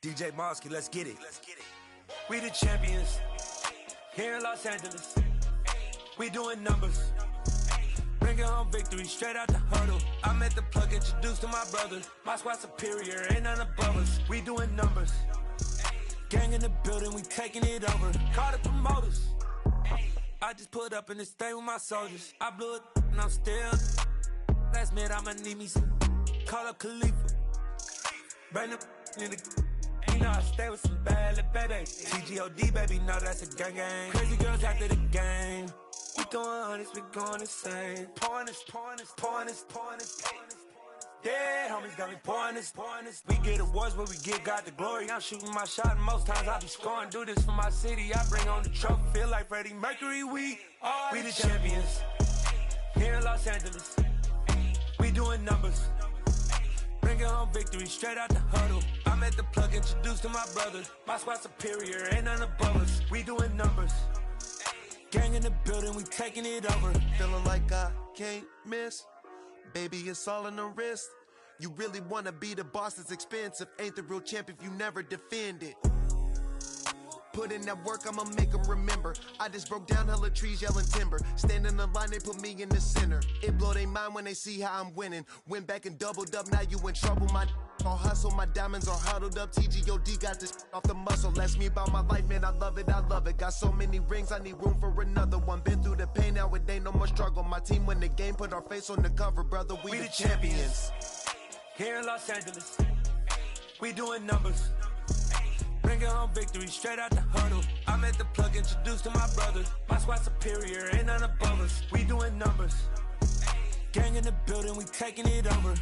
DJ Mosky, let's get it. We the champions here in Los Angeles. We doing numbers, bringing home victory straight out the huddle. I met the plug, introduced to my brother. My squad superior, ain't none above us. We doing numbers, gang in the building, we taking it over. Call the promoters. I just put up in this thing with my soldiers. I blew it and I'm still. Last minute I'ma need me some. Call up Khalifa. Bring them in the. You know I stay with some bad little baby. TGOD baby, know that's a gang gang. Crazy girls after the game. We going honest, we going insane. Pouring this. Yeah, homies got me pouring this. We get awards, but we give God the glory. I'm shooting my shot, and most times I be scoring. Do this for my city, I bring on the trophy. Feel like Freddie Mercury, we the champions here in Los Angeles. We doing numbers, bringing home victory straight out the huddle. I met the plug, introduced to my brother. My squad superior, ain't none above us. We doing numbers, gang in the building, we taking it over. Feeling like I can't miss. Baby, it's all in the wrist. You really wanna be the boss, it's expensive. Ain't the real champ if you never defend it. Put in that work, I'ma make them remember. I just broke down hella trees, yelling timber. Stand in the line, they put me in the center. It blow their mind when they see how I'm winning. Went back and doubled up, now you in trouble. My all hustle, my diamonds are huddled up. TGOD got this off the muscle. That's me about my life, man, I love it. Got so many rings, I need room for another one. Been through the pain, now it ain't no more struggle. My team win the game, put our face on the cover, brother. We the champions here in Los Angeles. We doing numbers, bringing home victory straight out the huddle. I met the plug, introduced to my brother. My squad superior, ain't none above us. We doing numbers, gang in the building, we taking it over.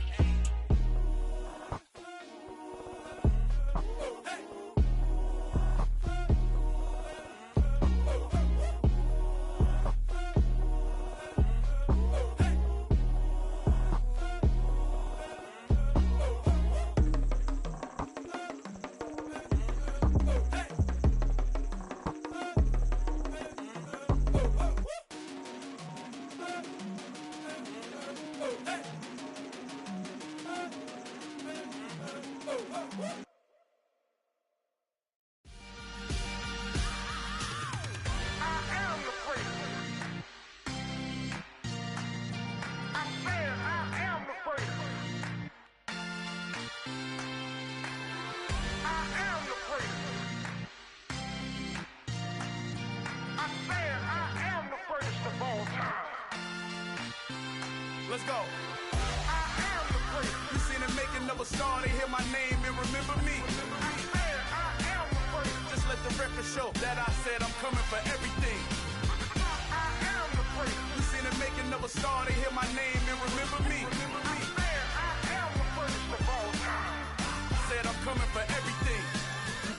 Let's go. You seen it making of a star, they hear my name and remember me. Just let the record show that I said I'm coming for everything. You seen it making of a star, they hear my name and remember me. Said I'm coming for everything.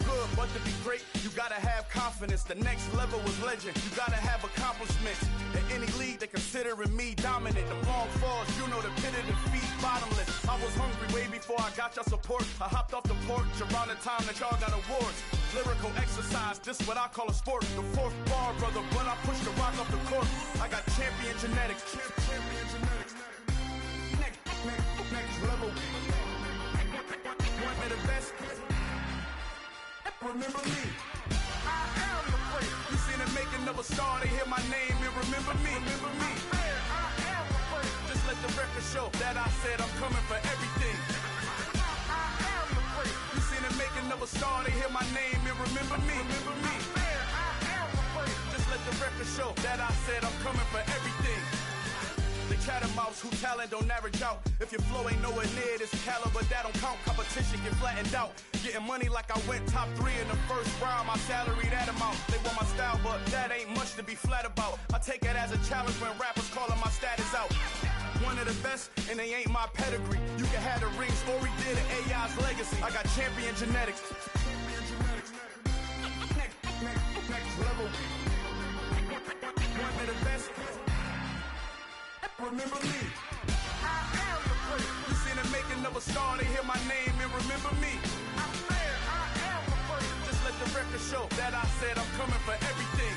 Good, but to be great, you gotta have confidence. The next level was legend. You gotta have accomplishments. In any league, they considering me dominant. The long falls, you know the pit of defeat, bottomless. I was hungry way before I got your support. I hopped off the porch around the time that y'all got awards. Lyrical exercise, this what I call a sport. The fourth bar, brother, but I pushed the rock off the court. I got champion genetics. Next level. One of the best. Remember me. I am the great. You seen it making of a star, they hear my name and remember me. I am the great. Just let the record show that I said I'm coming for everything. I am the great. You seen it making of a star, they hear my name and remember me. I am the great. Just let the record show that I said I'm coming for everything. The chattermouths who talent don't average out. If your flow ain't nowhere near this caliber, that don't count. Competition get flattened out. Getting money like I went top 3 in the first round. My salary that amount. They want my style, but that ain't much to be flat about. I take it as a challenge when rappers calling my status out. One of the best, and they ain't my pedigree. You can have the ring, story did an AI's legacy. I got champion genetics. Next level. One of the best. Remember me. I am the great. You seen it making of a star, they hear my name and remember me. I am the great. Just let the record show that I said I'm coming for everything.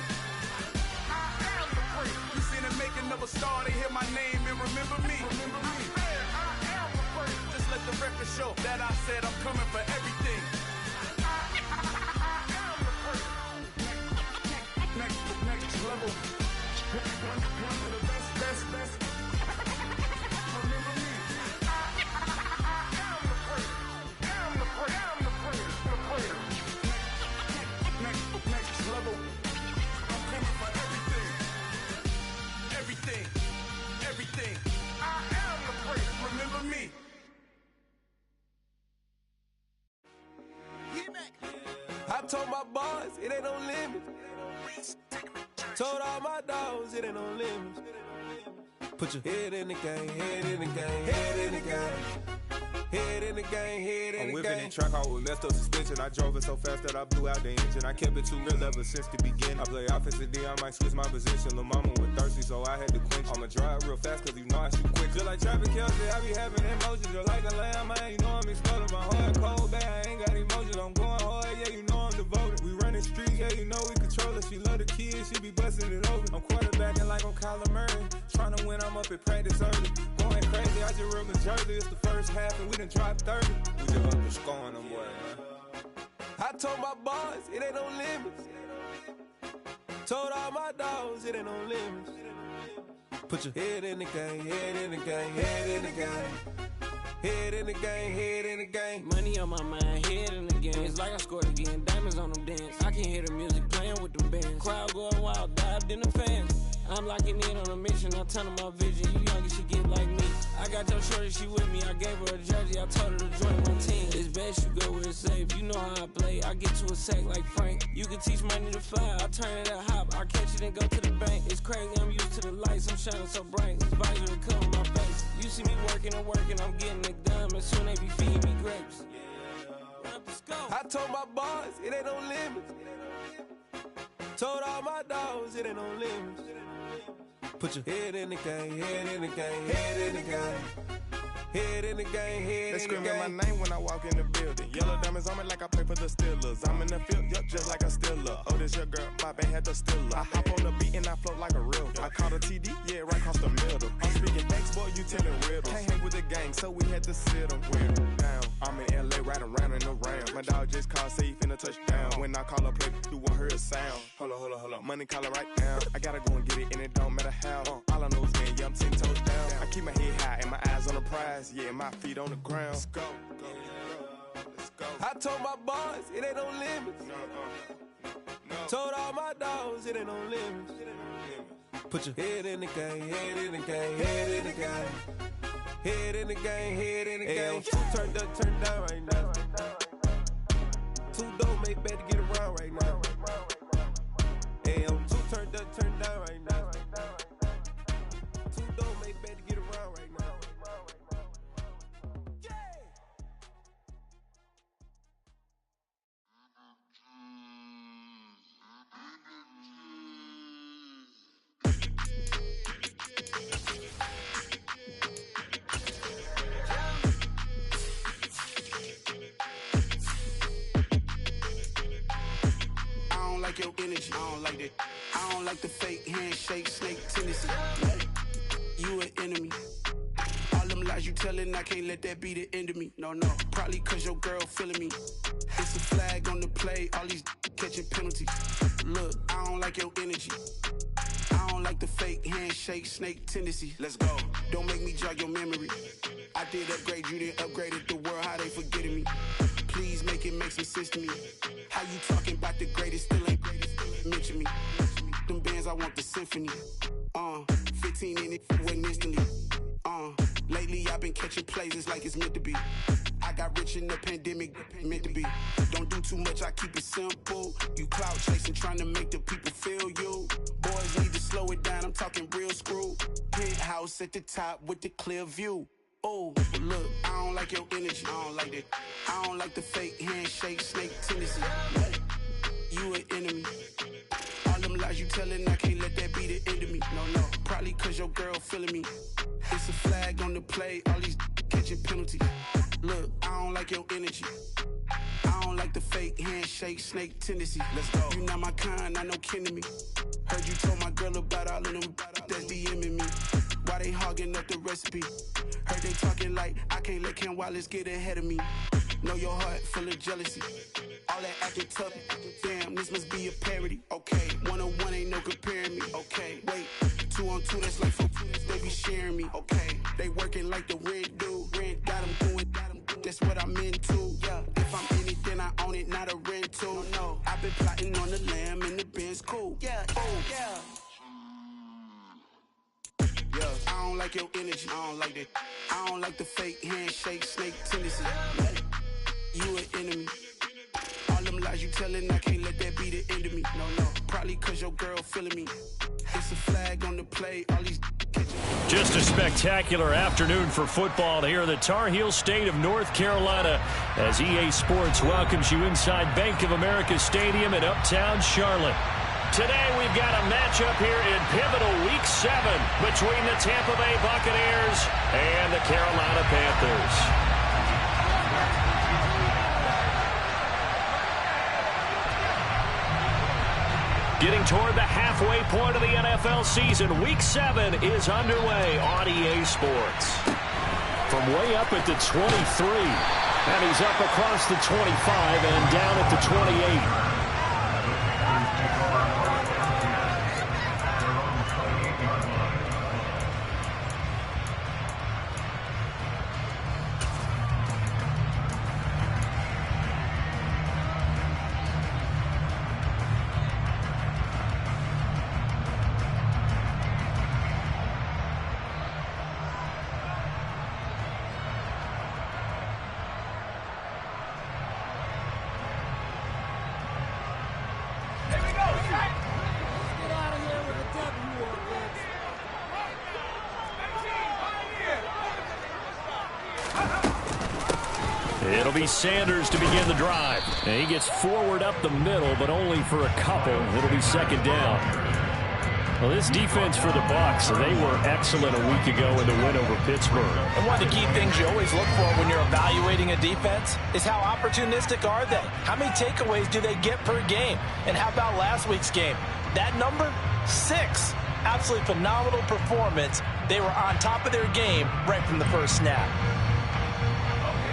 I am the great. You seen it making of a star, they hear my name and remember me. I am the great. Just let the record show that I said I'm coming for everything. told my boys, it ain't no limits. Told all my dogs, it ain't no limits. Put your head in the game, head in the game, head in the game. Head in the game, head in the game. I'm whipping in track out with messed up suspension. I drove it so fast that I blew out the engine. I kept it too real ever since the beginning. I play offensive D, I might switch my position. Lil' mama was thirsty, so I had to quench. I'ma drive real fast, cause you know I shoot quick. Just like Travis Kelce, I be having emotions. Just like a lamb, man, you know I'm exploding. My heart cold, bad, I ain't got emotions. I'm going hard, yeah, you know I'm devoted. We running streets, yeah, you know we control it. She love the kids, she be busting it over. I'm quarterbacking like I'm Kyler Murray. Trying to win, I'm up at practice early. Going crazy, I just rub in Jersey. It's the first half, and we done dropped 30. We just underscoring them, boy, man. I told my boys, it ain't no limits. Told all my dogs, it ain't no limits. Put your head in the game, head in the game, head in the game. Head in the game, head in the game. Money on my mind, head in the game. It's like I scored again, diamonds on them dance. I can hear the music playing with them bands. Crowd going wild, dived in the fans. I'm locking in on a mission, I turn on my vision. You young, she get like me. I got your shorty, she with me. I gave her a jersey, I told her to join my team. It's best you go where it's safe. You know how I play. I get to a sack like Frank. You can teach money to fly. I turn it up hop. I catch it and go to the bank. It's crazy, I'm used to the lights. I'm shining so bright. This visor will cover my face. You see me working and working. I'm getting it done. And soon they be feeding me grapes. I told my boys, it ain't no limits. Told all my dogs, it ain't no limits. Put your head in the game, head in the game, head in the game. Head in the game, head in the game. They screaming my name when I walk in the building. Yellow diamonds on me like I play for the Steelers. I'm in the field, yup, just like a Steeler. Oh, this your girl, my band had the Steeler. I hop on the beat and I float like a real. I caught a TD, yeah, right across the middle. I'm speaking facts, boy, you telling riddles. Can't hang with the gang, so we had to sit them down. I'm in LA, riding round and around. My dog just called, say he finna touchdown. When I call a play, you won't hear a sound. Hold up, money calling right now. I gotta go and get it, and it don't matter how. All I know is man, yeah, I'm 10 toes down. I keep my head high and my eyes on the prize. Yeah, my feet on the ground. Let's go. Let's go. I told my boys, it ain't no limits. No. Told all my dogs, it ain't no limits. Put your head in the game, head in the game, head in the game. Head in the game, head in the game. Turned up, turned down right now. Too dope, make better get around right now. Hey, I'm too turned up, turned down right now. Too dope, make better get around right now. Like your energy, I don't like that. I don't like the fake handshake, snake tendency. You an enemy. All them lies you telling, I can't let that be the end of me. No, probably cause your girl feeling me. It's a flag on the play, all these catching penalties. Look, I don't like your energy. I don't like the fake handshake, snake tendency. Let's go. Don't make me jog your memory. I did upgrade, you didn't upgrade it. The world, how they forgetting me. Please make it make some sense to me. How you talking about the greatest, still ain't greatest? Mention me. Them bands, I want the symphony. 15 in it, went instantly. Lately I've been catching plays, it's like it's meant to be. I got rich in the pandemic, meant to be. Don't do too much, I keep it simple. You clout chasing, trying to make the people feel you. Boys need to slow it down, I'm talking real screw. Penthouse at the top with the clear view. Oh, look, I don't like your energy. I don't like that. I don't like the fake handshake, snake tendency. You an enemy. All them lies you telling, I can't let that be the end of me. No, probably cause your girl feeling me. It's a flag on the play, all these catching penalties. Look, I don't like your energy. I don't like the fake handshake, snake tendency. Let's go. You not my kind, I know kin to me. Heard you told my girl about all of them that's DMing me. Why they hogging up the recipe? Heard they talking like I can't let Ken Wallace get ahead of me. Know your heart full of jealousy. All that acting tough, damn, this must be a parody. Okay, 1-on-1 ain't no comparing me. Okay, wait, 2-on-2, that's like 4, they be sharing me. Okay, they working like the rent do. Rent got them doing, that's what I'm into. Yeah, if I'm in it, then I own it, not a rental. No, I've been plotting on the lamb and the Benz cool. Yeah, yeah. I don't like your energy, I don't like that. I don't like the fake handshake, snake tendency. You an enemy. All them lies you telling I can't let that be the end of me. No, probably cause your girl feeling me. It's a flag on the play, all these Just a spectacular afternoon for football here in the Tar Heel state of North Carolina as EA Sports welcomes you inside Bank of America Stadium in uptown Charlotte. Today we've got a matchup here in pivotal Week 7 between the Tampa Bay Buccaneers and the Carolina Panthers. Getting toward the halfway point of the NFL season, Week 7 is underway on EA Sports. From way up at the 23, and he's up across the 25 and down at the 28. It'll be Sanders to begin the drive. And he gets forward up the middle, but only for a couple. It'll be second down. Well, this defense for the Bucks, they were excellent a week ago in the win over Pittsburgh. And one of the key things you always look for when you're evaluating a defense is how opportunistic are they? How many takeaways do they get per game? And how about last week's game? That number, 6. Absolutely phenomenal performance. They were on top of their game right from the first snap.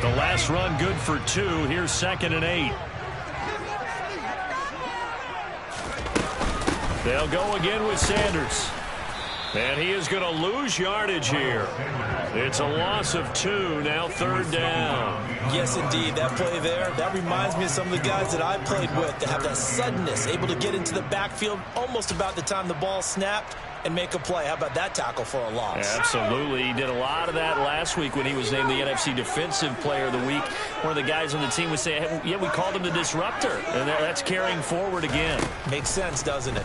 The last run good for 2. Here's 2nd and 8. They'll go again with Sanders. And he is going to lose yardage here. It's a loss of 2, now 3rd down. Yes, indeed. That play there, that reminds me of some of the guys that I played with that have that suddenness, able to get into the backfield almost about the time the ball snapped and make a play. How about that tackle for a loss? Absolutely. He did a lot of that last week when he was named the NFC Defensive Player of the Week. One of the guys on the team would say, hey, yeah, we called him the disruptor. And that's carrying forward again. Makes sense, doesn't it?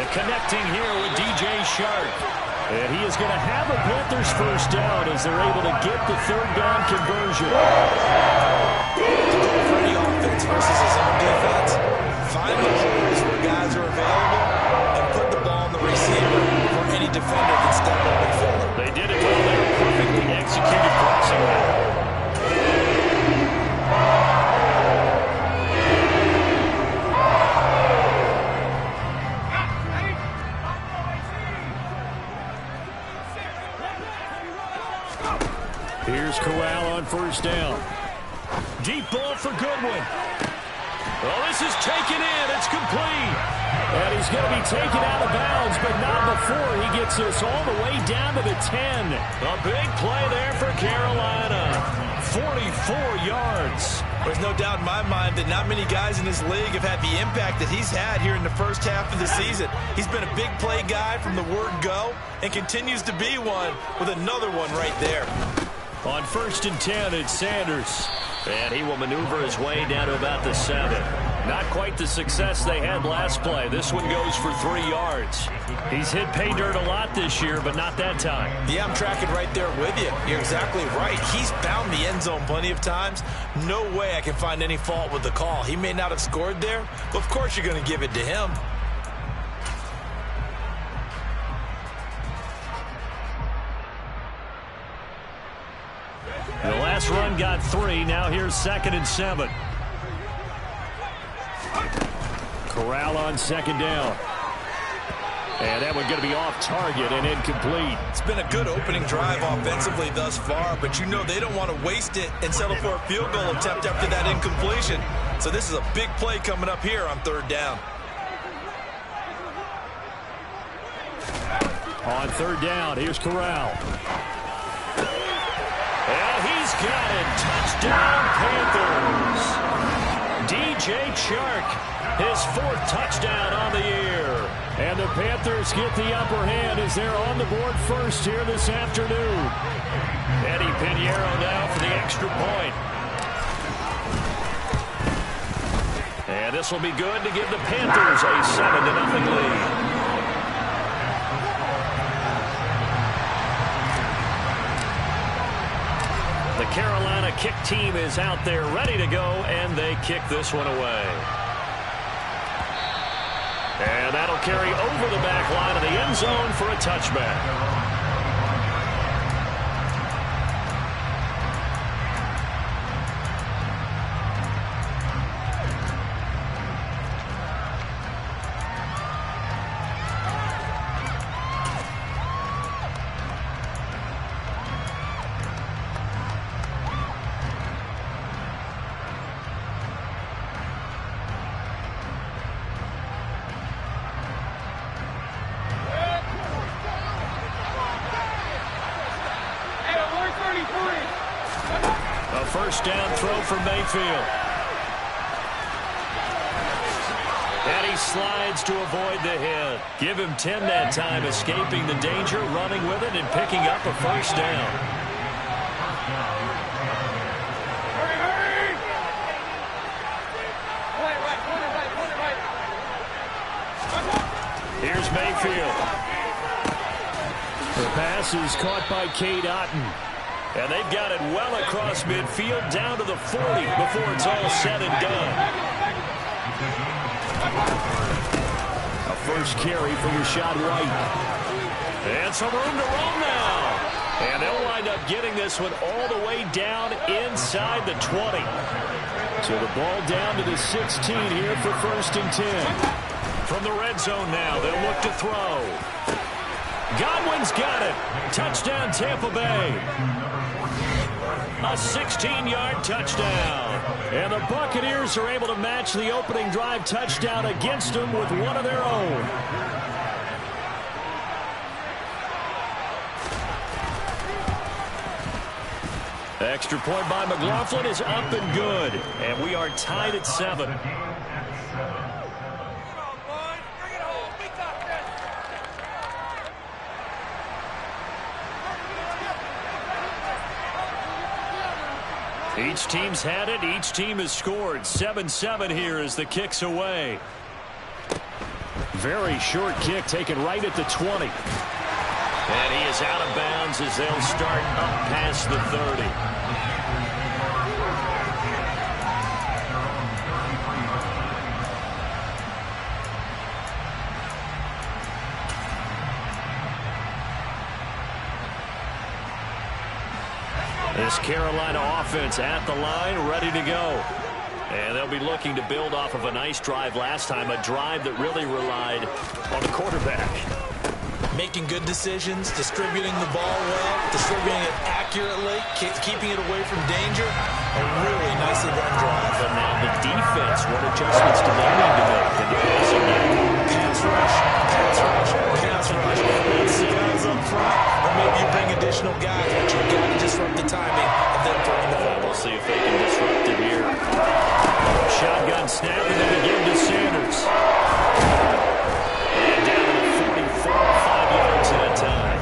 And connecting here with DJ Shark. And he is going to have a Panthers first down as they're able to get the 3rd down conversion. For the offense versus his own defense. Find the holes where guys are available and put the ball in the receiver for any defender can step up and fill it. They did it well there. Perfectly executed crossing route. Here's Corral on first down. Deep ball for Goodwin. Well, this is taken in. It's complete. And he's going to be taken out of bounds, but not before he gets this all the way down to the 10. A big play there for Carolina. 44 yards. There's no doubt in my mind that not many guys in this league have had the impact that he's had here in the first half of the season. He's been a big play guy from the word go and continues to be one with another one right there. On 1st and 10, it's Sanders. And he will maneuver his way down to about the 7. Not quite the success they had last play. This one goes for 3 yards. He's hit pay dirt a lot this year, but not that time. Yeah, I'm tracking right there with you. You're exactly right. He's found the end zone plenty of times. No way I can find any fault with the call. He may not have scored there, but of course you're going to give it to him. The last run got 3. Now here's 2nd and 7. Corral on 2nd down. And that one going to be off target and incomplete. It's been a good opening drive offensively thus far, but you know they don't want to waste it and settle for a field goal attempt after that incompletion. So this is a big play coming up here on 3rd down. On 3rd down, here's Corral. And he's got it. Touchdown, Panthers. DJ Chark, his 4th touchdown on the year. And the Panthers get the upper hand as they're on the board first here this afternoon. Eddie Pinheiro now for the extra point. And this will be good to give the Panthers a 7-0 lead. The Carolina kick team is out there ready to go, and they kick this one away. And that'll carry over the back line of the end zone for a touchback. First down throw for Mayfield. And he slides to avoid the hit. Give him 10 that time, escaping the danger, running with it, and picking up a first down. Here's Mayfield. The pass is caught by Cade Otton. And they've got it well across midfield, down to the 40 before it's all said and done. A first carry for Rachaad White. And some room to roam now. And they'll wind up getting this one all the way down inside the 20. So the ball down to the 16 here for 1st and 10. From the red zone now, they'll look to throw. Godwin's got it. Touchdown, Tampa Bay. A 16-yard touchdown. And the Buccaneers are able to match the opening drive touchdown against them with one of their own. Extra point by McLaughlin is up and good. And we are tied at 7. Each team's had it. Each team has scored. 7-7 here as the kick's away. Very short kick taken right at the 20. And he is out of bounds as they'll start up past the 30. This Carolina offense at the line, ready to go. And they'll be looking to build off of a nice drive last time, a drive that really relied on the quarterback. Making good decisions, distributing the ball well, distributing it accurately, keeping it away from danger. A really nicely run drive. But now the defense, what adjustments do they need to make? In the passing game? Pass rush, pass rush, pass rush. That's the guys up front, or maybe you bring additional guys, but you've got to disrupt the timing of them throwing the football. We'll see if they can disrupt it here. Shotgun snap, and then again to Sanders. And down to the 44, 5 yards at a time.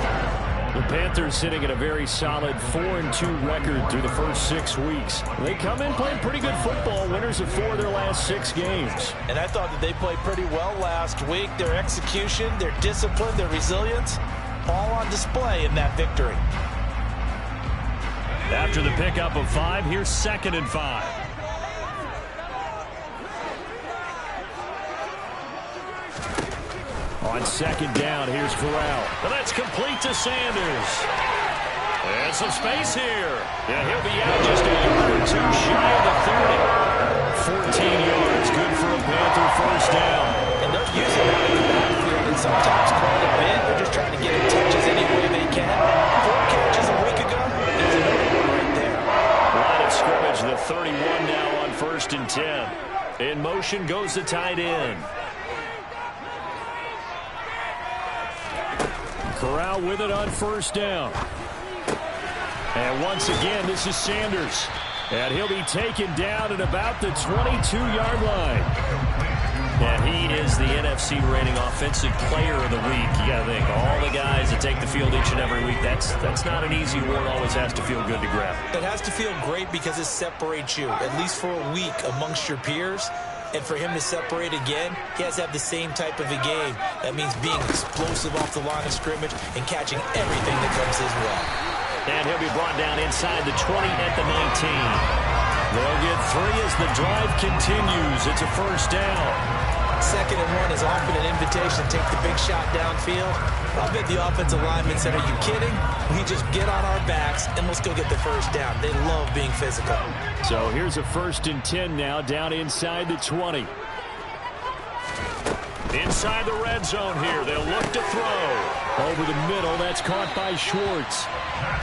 The Panthers sitting at a very solid 4-2 record through the first 6 weeks. They come in playing pretty good football, winners of 4 of their last 6 games. And I thought that they played pretty well last week. Their execution, their discipline, their resilience, all on display in that victory. After the pickup of 5, here's 2nd and 5. On 2nd down, here's Corral. And that's complete to Sanders. And some space here. And he'll be out just a yard or 2 shy of the 30. 14 yards, good for a Panther first down. And they're using that in the backfield and sometimes quite a bit. They're just trying to get him touches any way they can. 4 catches a week ago. There's another one right there. Line of scrimmage, the 31 now on 1st and 10. In motion goes the tight end. Corral with it on 1st down. And once again, this is Sanders. And he'll be taken down at about the 22-yard line. And he is the NFC rating offensive player of the week. You got to think, all the guys that take the field each and every week, that's not an easy award. Always has to feel good to grab. It has to feel great because it separates you, at least for a week, amongst your peers. And for him to separate again, he has to have the same type of a game. That means being explosive off the line of scrimmage and catching everything that comes his way. And he'll be brought down inside the 20 at the 19. They'll get 3 as the drive continues. It's a first down. 2nd and 1 is often an invitation to take the big shot downfield. I bet the offensive linemen said, are you kidding? We just get on our backs and let's go get the first down. They love being physical. So here's a 1st and 10 now, down inside the 20. Inside the red zone here. They'll look to throw. Over the middle, that's caught by Schwartz.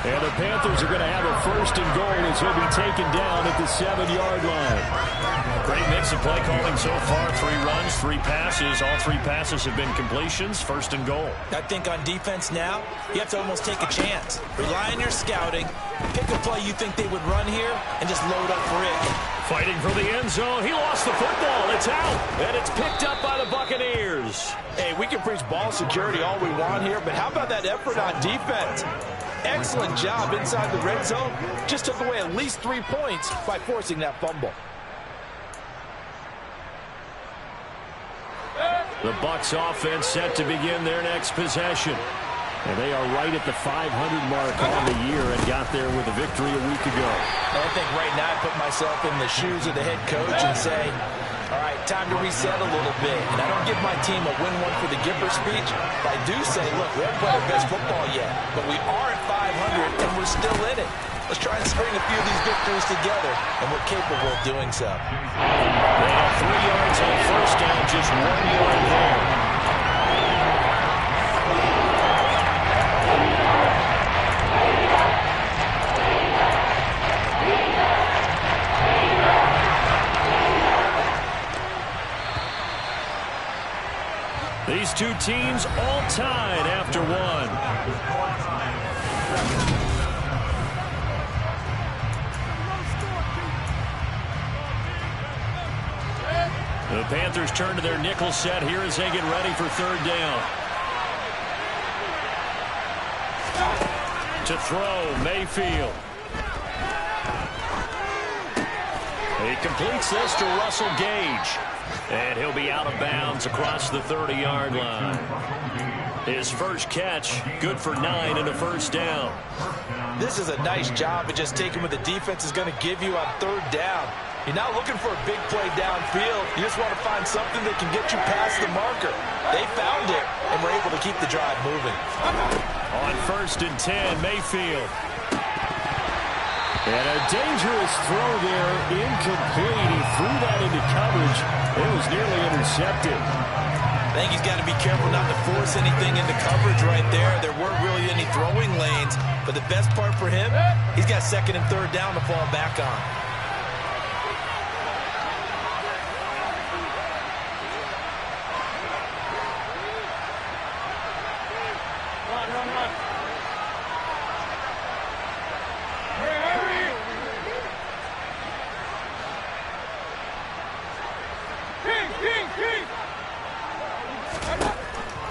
And the Panthers are going to have a 1st and goal as he'll be taken down at the 7-yard line. Great mix of play calling so far. 3 runs, 3 passes. All 3 passes have been completions. 1st and goal. I think on defense now, you have to almost take a chance. Rely on your scouting. Pick a play you think they would run here and just load up for it. Fighting for the end zone. He lost the football. It's out. And it's picked up by the Buccaneers. Hey, we can preach ball security all we want here, but how about that effort on defense? Excellent job inside the red zone. Just took away at least 3 points by forcing that fumble. The Bucks offense set to begin their next possession. And they are right at the 500 mark on the year and got there with a victory a week ago. I think right now I put myself in the shoes of the head coach and say, all right, time to reset a little bit. And I don't give my team a win one for the Gipper speech, but I do say, look, we haven't played our best football yet, but we are at 500 and we're still in it. Let's try and string a few of these victories together, and we're capable of doing so. They have 3 yards on 1st down, just 1 yard there. These 2 teams all tied after 1. The Panthers turn to their nickel set here as they get ready for 3rd down. To throw, Mayfield. He completes this to Russell Gage. And he'll be out of bounds across the 30-yard line. His first catch, good for 9 and a 1st down. This is a nice job of just taking what the defense is going to give you on 3rd down. You're not looking for a big play downfield. You just want to find something that can get you past the marker. They found it and were able to keep the drive moving. On 1st and 10, Mayfield. And a dangerous throw there, incomplete. He threw that into coverage. It was nearly intercepted. I think he's got to be careful not to force anything into coverage right there. There weren't really any throwing lanes, but the best part for him, he's got 2nd and 3rd down to fall back on.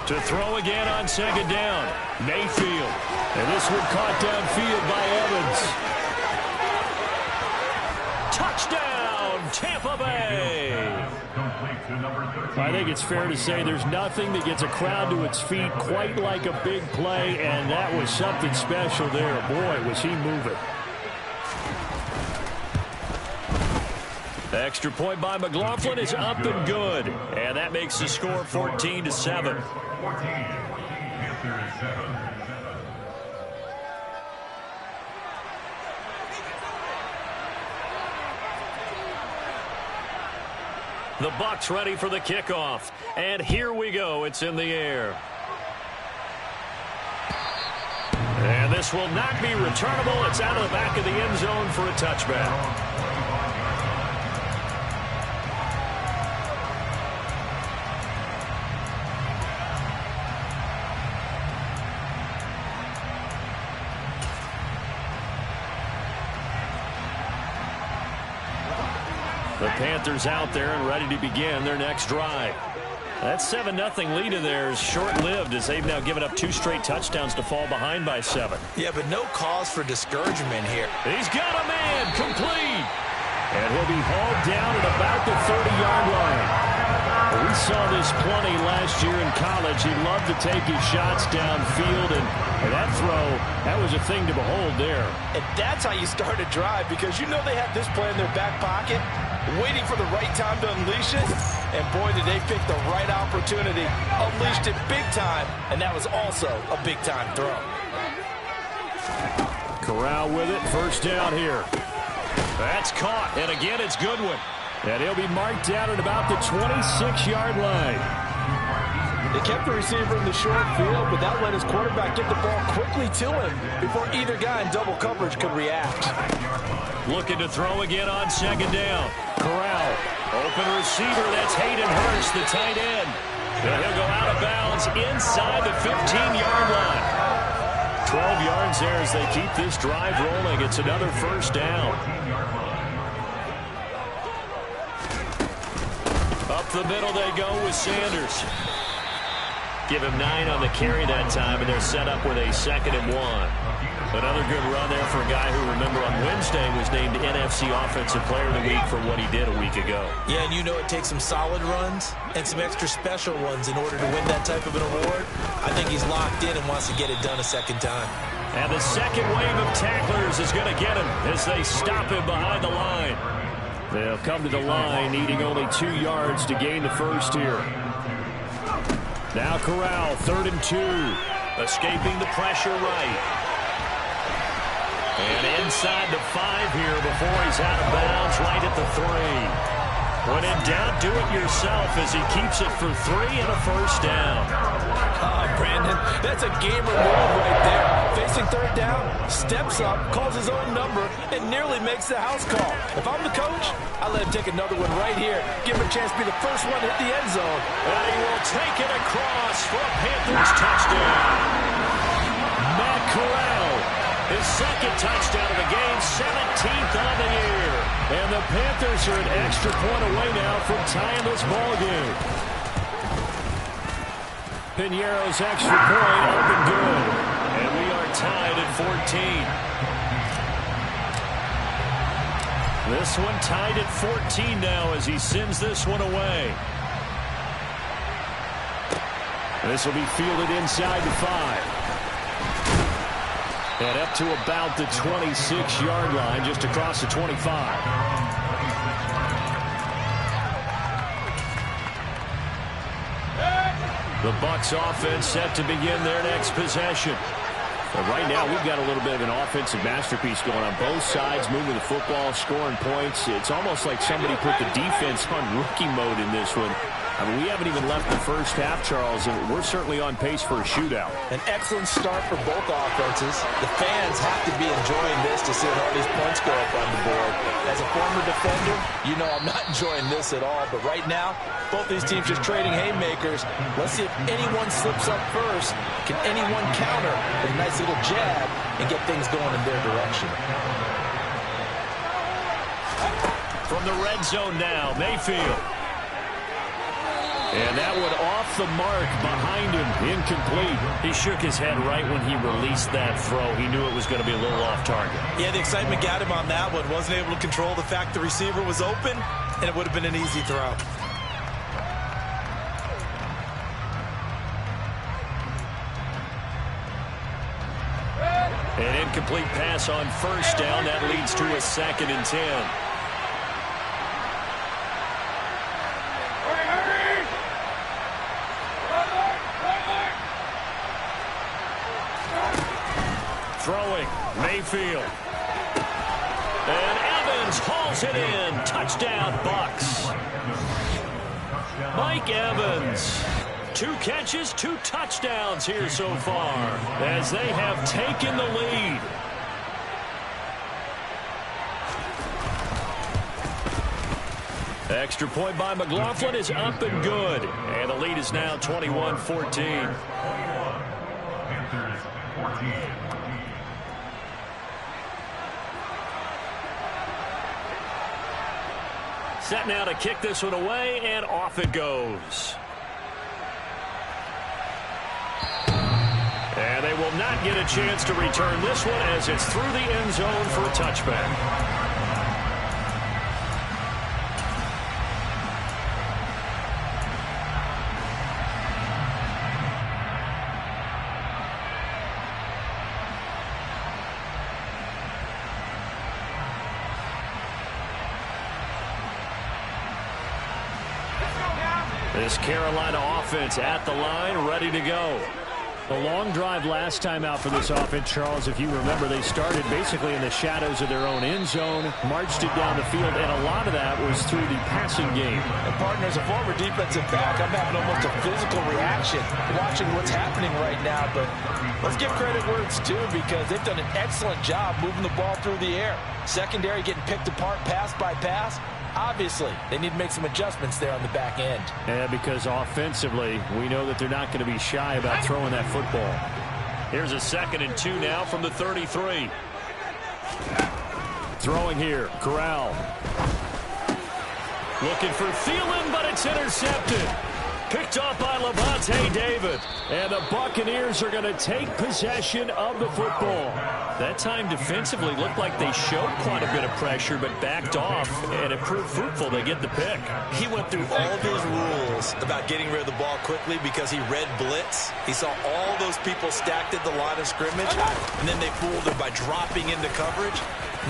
To throw again on 2nd down, Mayfield. And this one caught downfield by Evans. Touchdown, Tampa Bay. I think it's fair to say there's nothing that gets a crowd to its feet quite like a big play, and that was something special there. Boy, was he moving. The extra point by McLaughlin is up and good. And that makes the score 14-7. The Bucks ready for the kickoff. And here we go. It's in the air. And this will not be returnable. It's out of the back of the end zone for a touchback. The Panthers out there and ready to begin their next drive. That 7-0 lead of theirs short-lived as they've now given up 2 straight touchdowns to fall behind by 7. Yeah, but no cause for discouragement here. He's got a man complete. And he'll be hauled down at about the 30-yard line. We saw this plenty last year in college. He loved to take his shots downfield, and that throw, that was a thing to behold there. And that's how you start a drive, because you know they have this play in their back pocket, waiting for the right time to unleash it. And boy, did they pick the right opportunity. Unleashed it big time, and that was also a big-time throw. Corral with it, first down here. That's caught, and again it's Goodwin. And he'll be marked down at about the 26-yard line. They kept the receiver in the short field, but that let his quarterback get the ball quickly to him before either guy in double coverage could react. Looking to throw again on second down. Corral, open receiver, that's Hayden Hurst, the tight end. And he'll go out of bounds inside the 15-yard line. 12 yards there as they keep this drive rolling. It's another first down. Up the middle they go with Sanders. Give him 9 on the carry that time, and they're set up with a 2nd and 1. Another good run there for a guy who, remember, on Wednesday was named NFC Offensive Player of the Week for what he did a week ago. Yeah, and you know it takes some solid runs and some extra special ones in order to win that type of an award. I think he's locked in and wants to get it done a second time. And the second wave of tacklers is going to get him as they stop him behind the line. They'll come to the line needing only 2 yards to gain the first here. Now Corral, 3rd and 2. Escaping the pressure right. And inside the 5 here before he's out of bounds right at the 3. When in doubt, do it yourself as he keeps it for 3 and a first down. Brandon, that's a gamer move right there. Facing 3rd down, steps up, calls his own number, and nearly makes the house call. If I'm the coach, I let him take another one right here. Give him a chance to be the first one to hit the end zone. And he will take it across for a Panthers touchdown. Matt Corral, his 2nd touchdown of the game, 17th on the year. And the Panthers are an extra point away now from tying this ball game. Piñeiro's extra point up and good. And we are tied at 14. This one tied at 14 now as he sends this one away. This will be fielded inside the 5. And up to about the 26-yard line, just across the 25. The Bucks offense set to begin their next possession. But right now, we've got a little bit of an offensive masterpiece going on both sides, moving the football, scoring points. It's almost like somebody put the defense on rookie mode in this one. I mean, we haven't even left the first half, Charles, and we're certainly on pace for a shootout. An excellent start for both offenses. The fans have to be enjoying this to see all these points go up on the board. As a former defender, you know I'm not enjoying this at all. But right now, both these teams just trading haymakers. Let's see if anyone slips up first. Can anyone counter with a nice little jab and get things going in their direction? From the red zone now, Mayfield. And that one off the mark behind him, incomplete. He shook his head right when he released that throw. He knew it was going to be a little off target. Yeah, the excitement got him on that one. Wasn't able to control the fact the receiver was open, and it would have been an easy throw. An incomplete pass on first down. That leads to a 2nd and 10. Throwing, Mayfield. And Evans hauls it in. Touchdown, Bucks. Mike Evans. 2 catches, 2 touchdowns here so far as they have taken the lead. Extra point by McLaughlin is up and good. And the lead is now 21-14. Set now to kick this one away, and off it goes. And they will not get a chance to return this one as it's through the end zone for a touchback. This Carolina offense at the line, ready to go. The long drive last time out for this offense, Charles, if you remember, they started basically in the shadows of their own end zone, marched it down the field, and a lot of that was through the passing game. And partner, as a former defensive back, I'm having almost a physical reaction watching what's happening right now. But let's give credit where it's due, because they've done an excellent job moving the ball through the air. Secondary getting picked apart pass by pass. Obviously, they need to make some adjustments there on the back end. Yeah, because offensively, we know that they're not going to be shy about throwing that football. Here's a 2nd and 2 now from the 33. Throwing here, Corral. Looking for Thielen, but it's intercepted. Picked off by Levante David. And the Buccaneers are going to take possession of the football. That time defensively looked like they showed quite a bit of pressure, but backed off, and it proved fruitful. They get the pick. He went through all of his rules about getting rid of the ball quickly because he read blitz. He saw all those people stacked at the line of scrimmage, and then they fooled him by dropping into coverage.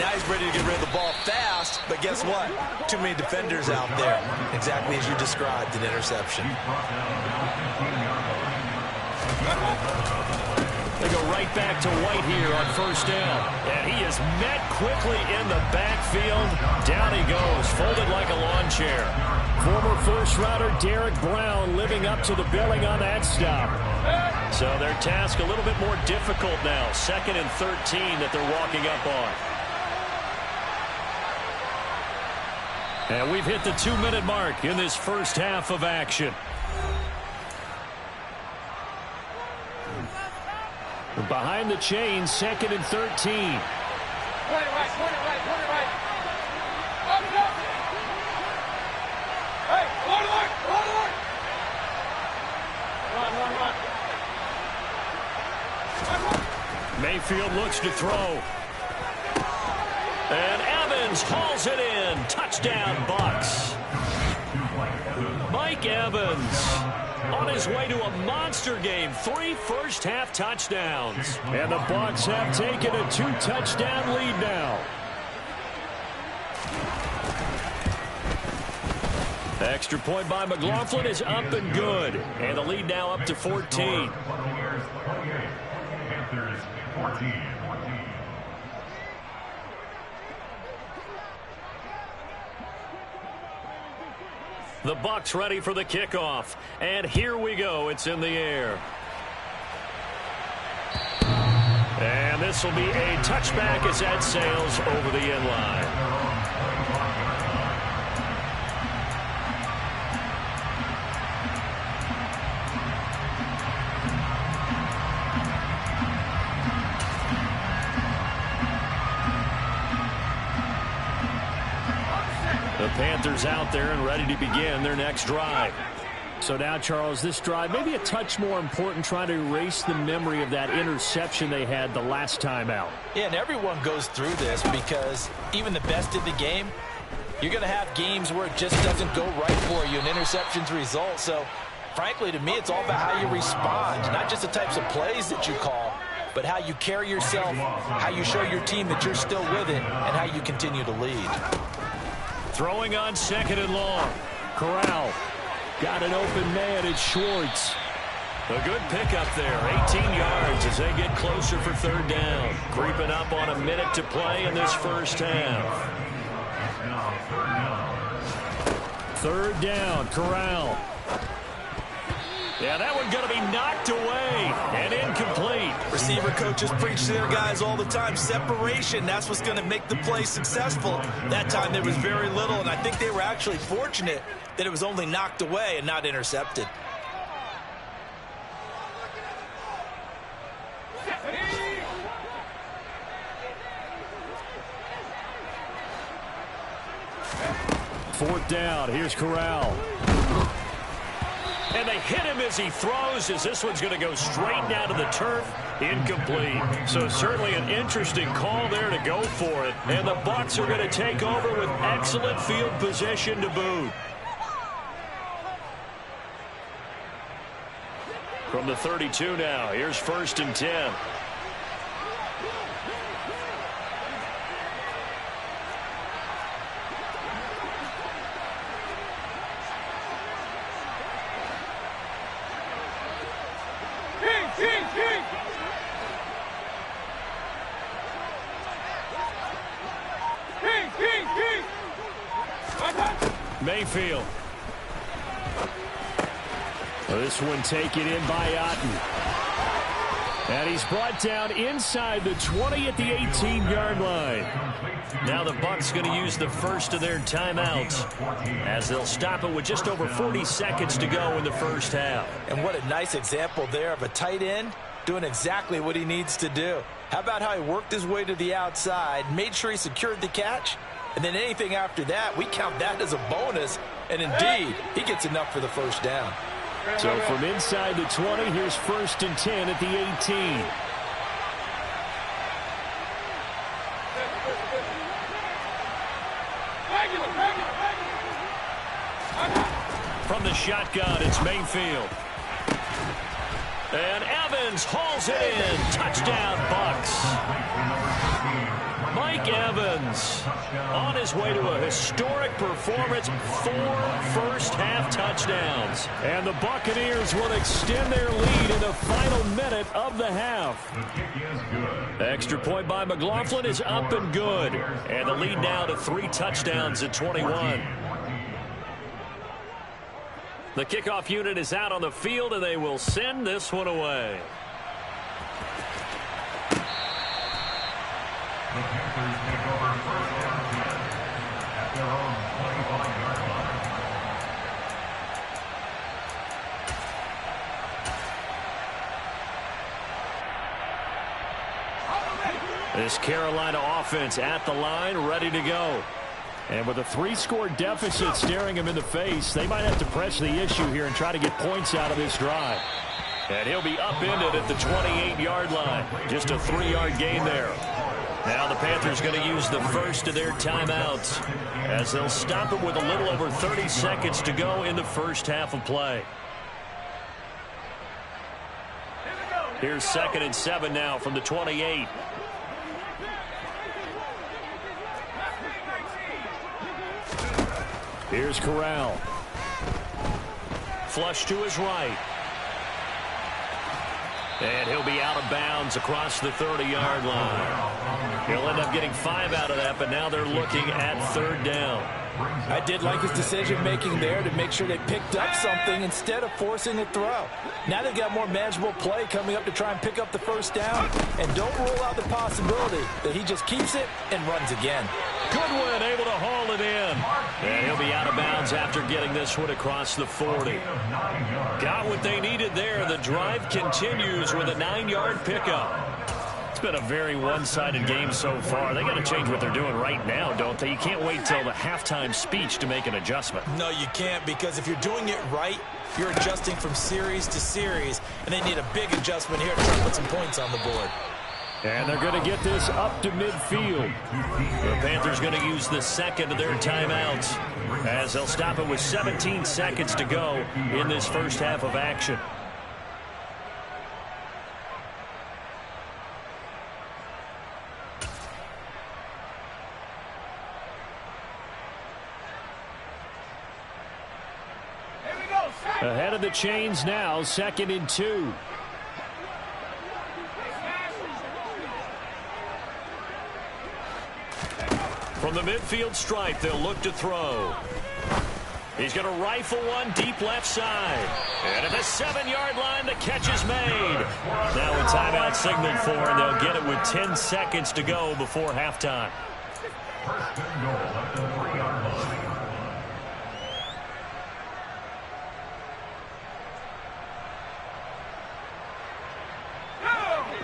Now he's ready to get rid of the ball fast, but guess what? Too many defenders out there. Exactly as you described, an interception. They go right back to White here on 1st down. And he is met quickly in the backfield. Down he goes, folded like a lawn chair. Former first-rounder Derek Brown living up to the billing on that stop. So their task a little bit more difficult now. 2nd and 13 that they're walking up on. And we've hit the 2-minute mark in this first half of action. Behind the chains, 2nd and 13. Point it right, point it right, point it right. Up, up. Hey, hold it, hold it. Run. Mayfield looks to throw. And Evans hauls it in. Touchdown, Bucks. Mike Evans on his way to a monster game. 3 first-half touchdowns. And the Bucks have taken a 2-touchdown lead now. Extra point by McLaughlin is up and good. And the lead now up to 14. Panthers 14. The Bucks ready for the kickoff. And here we go. It's in the air. And this will be a touchback as that sails over the end line. The Panthers out there and ready to begin their next drive. So now, Charles, this drive maybe a touch more important, trying to erase the memory of that interception they had the last time out. Yeah, and everyone goes through this because even the best in the game, you're going to have games where it just doesn't go right for you, and interceptions result. So, frankly, to me, it's all about how you respond, not just the types of plays that you call, but how you carry yourself, how you show your team that you're still with it, and how you continue to lead. Throwing on 2nd and long. Corral got an open man. It's Schwartz. A good pickup there. 18 yards as they get closer for 3rd down. Creeping up on a minute to play in this first half. 3rd down. Corral. Yeah, that one going to be knocked away and incomplete. Receiver coaches preach to their guys all the time. Separation, that's what's going to make the play successful. That time there was very little, and I think they were actually fortunate that it was only knocked away and not intercepted. Fourth down. Here's Corral. And they hit him as he throws, as this one's going to go straight down to the turf. Incomplete. So certainly an interesting call there to go for it. And the Bucks are going to take over with excellent field position to boot. From the 32 now, here's 1st and 10. Mayfield. This one taken in by Otten. And he's brought down inside the 20 at the 18-yard line. Now the Bucks going to use the first of their timeouts as they'll stop it with just over 40 seconds to go in the first half. And what a nice example there of a tight end doing exactly what he needs to do. How about how he worked his way to the outside, made sure he secured the catch, and then anything after that, we count that as a bonus. And indeed, he gets enough for the first down. So from inside the 20, here's 1st and 10 at the 18. From the shotgun, it's Mayfield. And Evans hauls it in. Touchdown, Bucks. Mike Evans on his way to a historic performance, 4 first-half touchdowns. And the Buccaneers will extend their lead in the final minute of the half. Extra point by McLaughlin is up and good. And the lead now to 3 touchdowns at 21. The kickoff unit is out on the field, and they will send this one away. The Panthers take over first down 10 at their own 25-yard line. This Carolina offense at the line, ready to go. And with a 3-score deficit staring him in the face, they might have to press the issue here and try to get points out of this drive. And he'll be upended at the 28-yard line. Just a 3-yard gain there. Now the Panthers going to use the first of their timeouts as they'll stop it with a little over 30 seconds to go in the first half of play. Here's 2nd and 7 now from the 28. Here's Corral. Flush to his right. And he'll be out of bounds across the 30-yard line. He'll end up getting 5 out of that, but now they're looking at 3rd down. I did like his decision-making there to make sure they picked up something instead of forcing a throw. Now they've got more manageable play coming up to try and pick up the first down. And don't rule out the possibility that he just keeps it and runs again. Goodwin able to haul it in. And he'll be out of bounds after getting this one across the 40. Got what they needed there. The drive continues with a 9-yard pickup. It's been a very one-sided game so far. They got to change what they're doing right now, don't they? You can't wait till the halftime speech to make an adjustment. No, you can't, because if you're doing it right, you're adjusting from series to series, and they need a big adjustment here to try to put some points on the board. And they're going to get this up to midfield. The Panthers going to use the 2nd of their timeouts as they'll stop it with 17 seconds to go in this first half of action. Ahead of the chains now, 2nd and 2. From the midfield stripe, they'll look to throw. He's going to rifle one deep left side. And at the 7-yard line, the catch is made. Now a timeout signaled for, and they'll get it with 10 seconds to go before halftime. First and goal at the 3-yard line.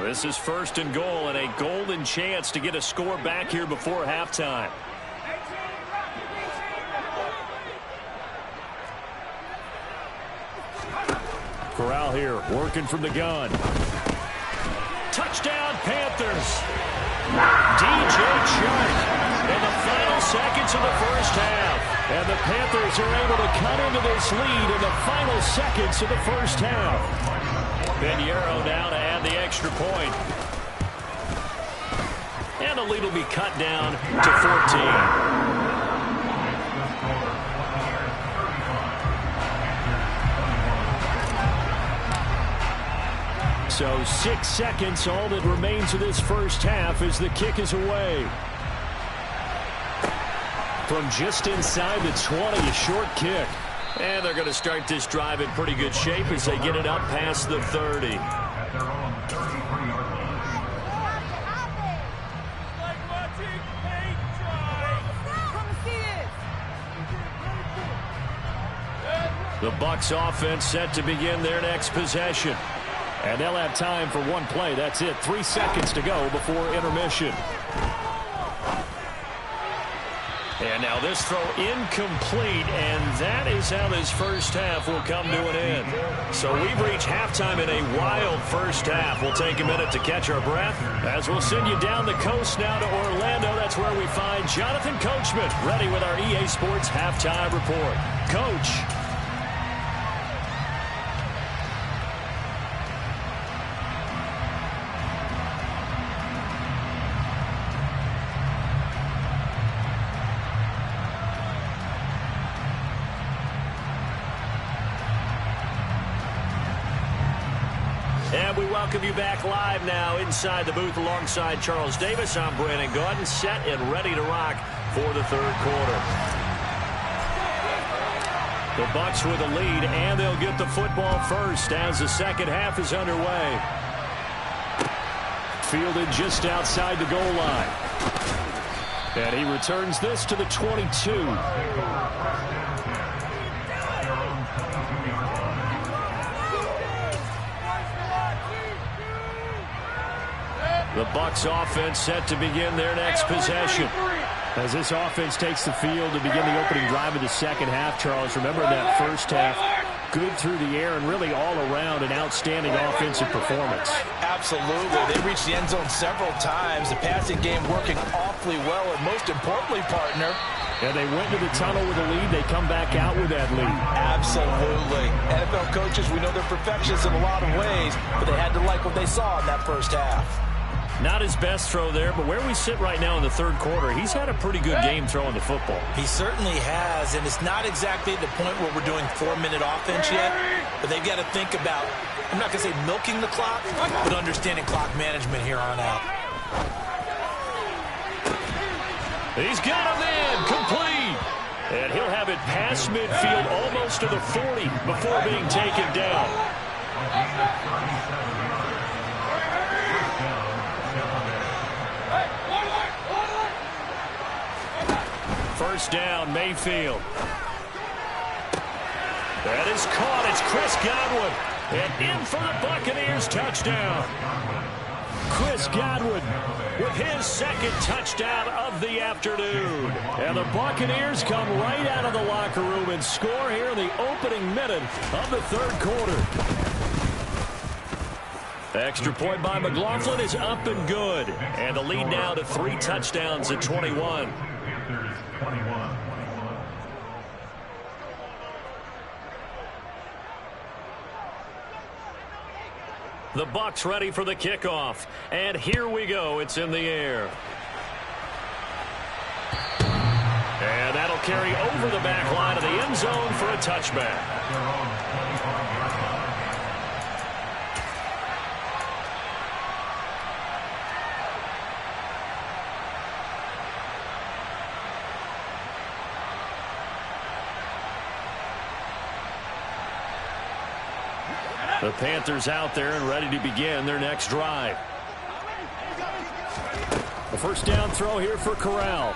This is 1st and goal and a golden chance to get a score back here before halftime. Corral here, working from the gun. Touchdown, Panthers. DJ Chark in the final seconds of the first half. And the Panthers are able to cut into this lead in the final seconds of the first half. Pinheiro now to add the extra point. And the lead will be cut down to 14. So 6 seconds, all that remains of this first half as the kick is away. from just inside the 20, a short kick. And they're going to start this drive in pretty good shape as they get it up past the 30. At their own 33-yard line. The Bucks offense set to begin their next possession. And they'll have time for one play. That's it. 3 seconds to go before intermission. And now this throw incomplete, and that is how this first half will come to an end. So we've reached halftime in a wild first half. We'll take a minute to catch our breath as we'll send you down the coast now to Orlando. That's where we find Jonathan Coachman ready with our EA Sports halftime report. Coach. And we welcome you back live now inside the booth alongside Charles Davis. I'm Brandon Gaudin, set and ready to rock for the third quarter. The Bucks with a lead, and they'll get the football first as the second half is underway. Fielded just outside the goal line. And he returns this to the 22. The Bucks offense set to begin their next possession. As this offense takes the field to begin the opening drive of the second half, Charles, remember that first half, good through the air and really all around an outstanding offensive performance. Absolutely. They reached the end zone several times. The passing game working awfully well, and most importantly, partner, and they went to the tunnel with a lead. They come back out with that lead. Absolutely. NFL coaches, we know they're perfectionists in a lot of ways, but they had to like what they saw in that first half. Not his best throw there, but where we sit right now in the third quarter, he's had a pretty good game throwing the football. He certainly has, and it's not exactly the point where we're doing 4-minute offense yet, but they've got to think about, I'm not going to say milking the clock, but understanding clock management here on out. He's got him in, complete. And he'll have it past midfield almost to the 40 before being taken down. First down, Mayfield. That is caught. It's Chris Godwin. And in for the Buccaneers touchdown. Chris Godwin with his second touchdown of the afternoon. And the Buccaneers come right out of the locker room and score here in the opening minute of the third quarter. Extra point by McLaughlin is up and good. And the lead now to 3 touchdowns at 21. The Bucks ready for the kickoff. And here we go. It's in the air. And that'll carry over the back line of the end zone for a touchback. The Panthers out there and ready to begin their next drive. A first down throw here for Corral.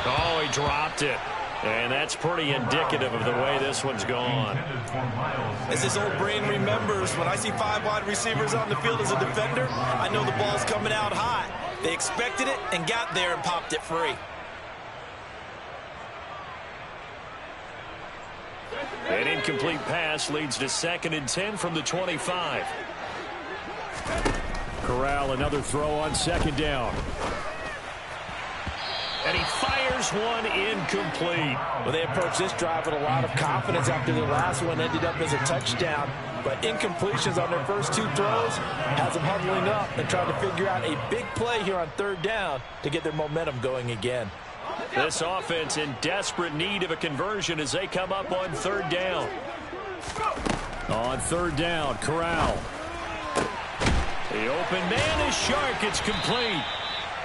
Oh, he dropped it. And that's pretty indicative of the way this one's gone. As this old brain remembers, when I see 5 wide receivers on the field as a defender, I know the ball's coming out hot. They expected it and got there and popped it free. An incomplete pass leads to 2nd and 10 from the 25. Corral, another throw on 2nd down. And he fires one incomplete. Well, they approached this drive with a lot of confidence after the last one ended up as a touchdown. But incompletions on their first 2 throws has them huddling up and trying to figure out a big play here on 3rd down to get their momentum going again. This offense in desperate need of a conversion as they come up on 3rd down. On 3rd down, Corral. The open man is Shark. It's complete.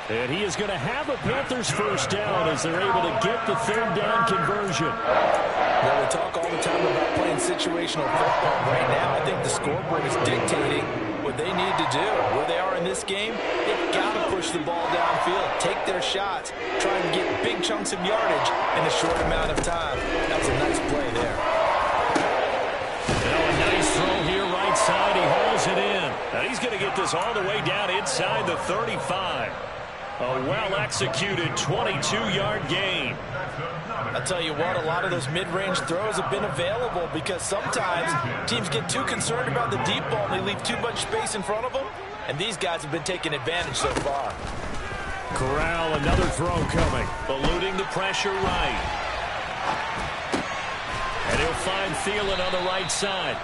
And he is going to have a Panthers first down as they're able to get the third down conversion. Well, we talk all the time about playing situational football. Right now, I think the scoreboard is dictating what they need to do. Where they are in this game, they've got to push the ball downfield, take their shots, try and get big chunks of yardage in a short amount of time. That was a nice play there. A nice throw here, right side. He hauls it in. Now he's going to get this all the way down inside the 35. A well-executed 22-yard gain. I'll tell you what, a lot of those mid-range throws have been available because sometimes teams get too concerned about the deep ball and they leave too much space in front of them, and these guys have been taking advantage so far. Corral, another throw coming. Eluding the pressure right. And he'll find Thielen on the right side.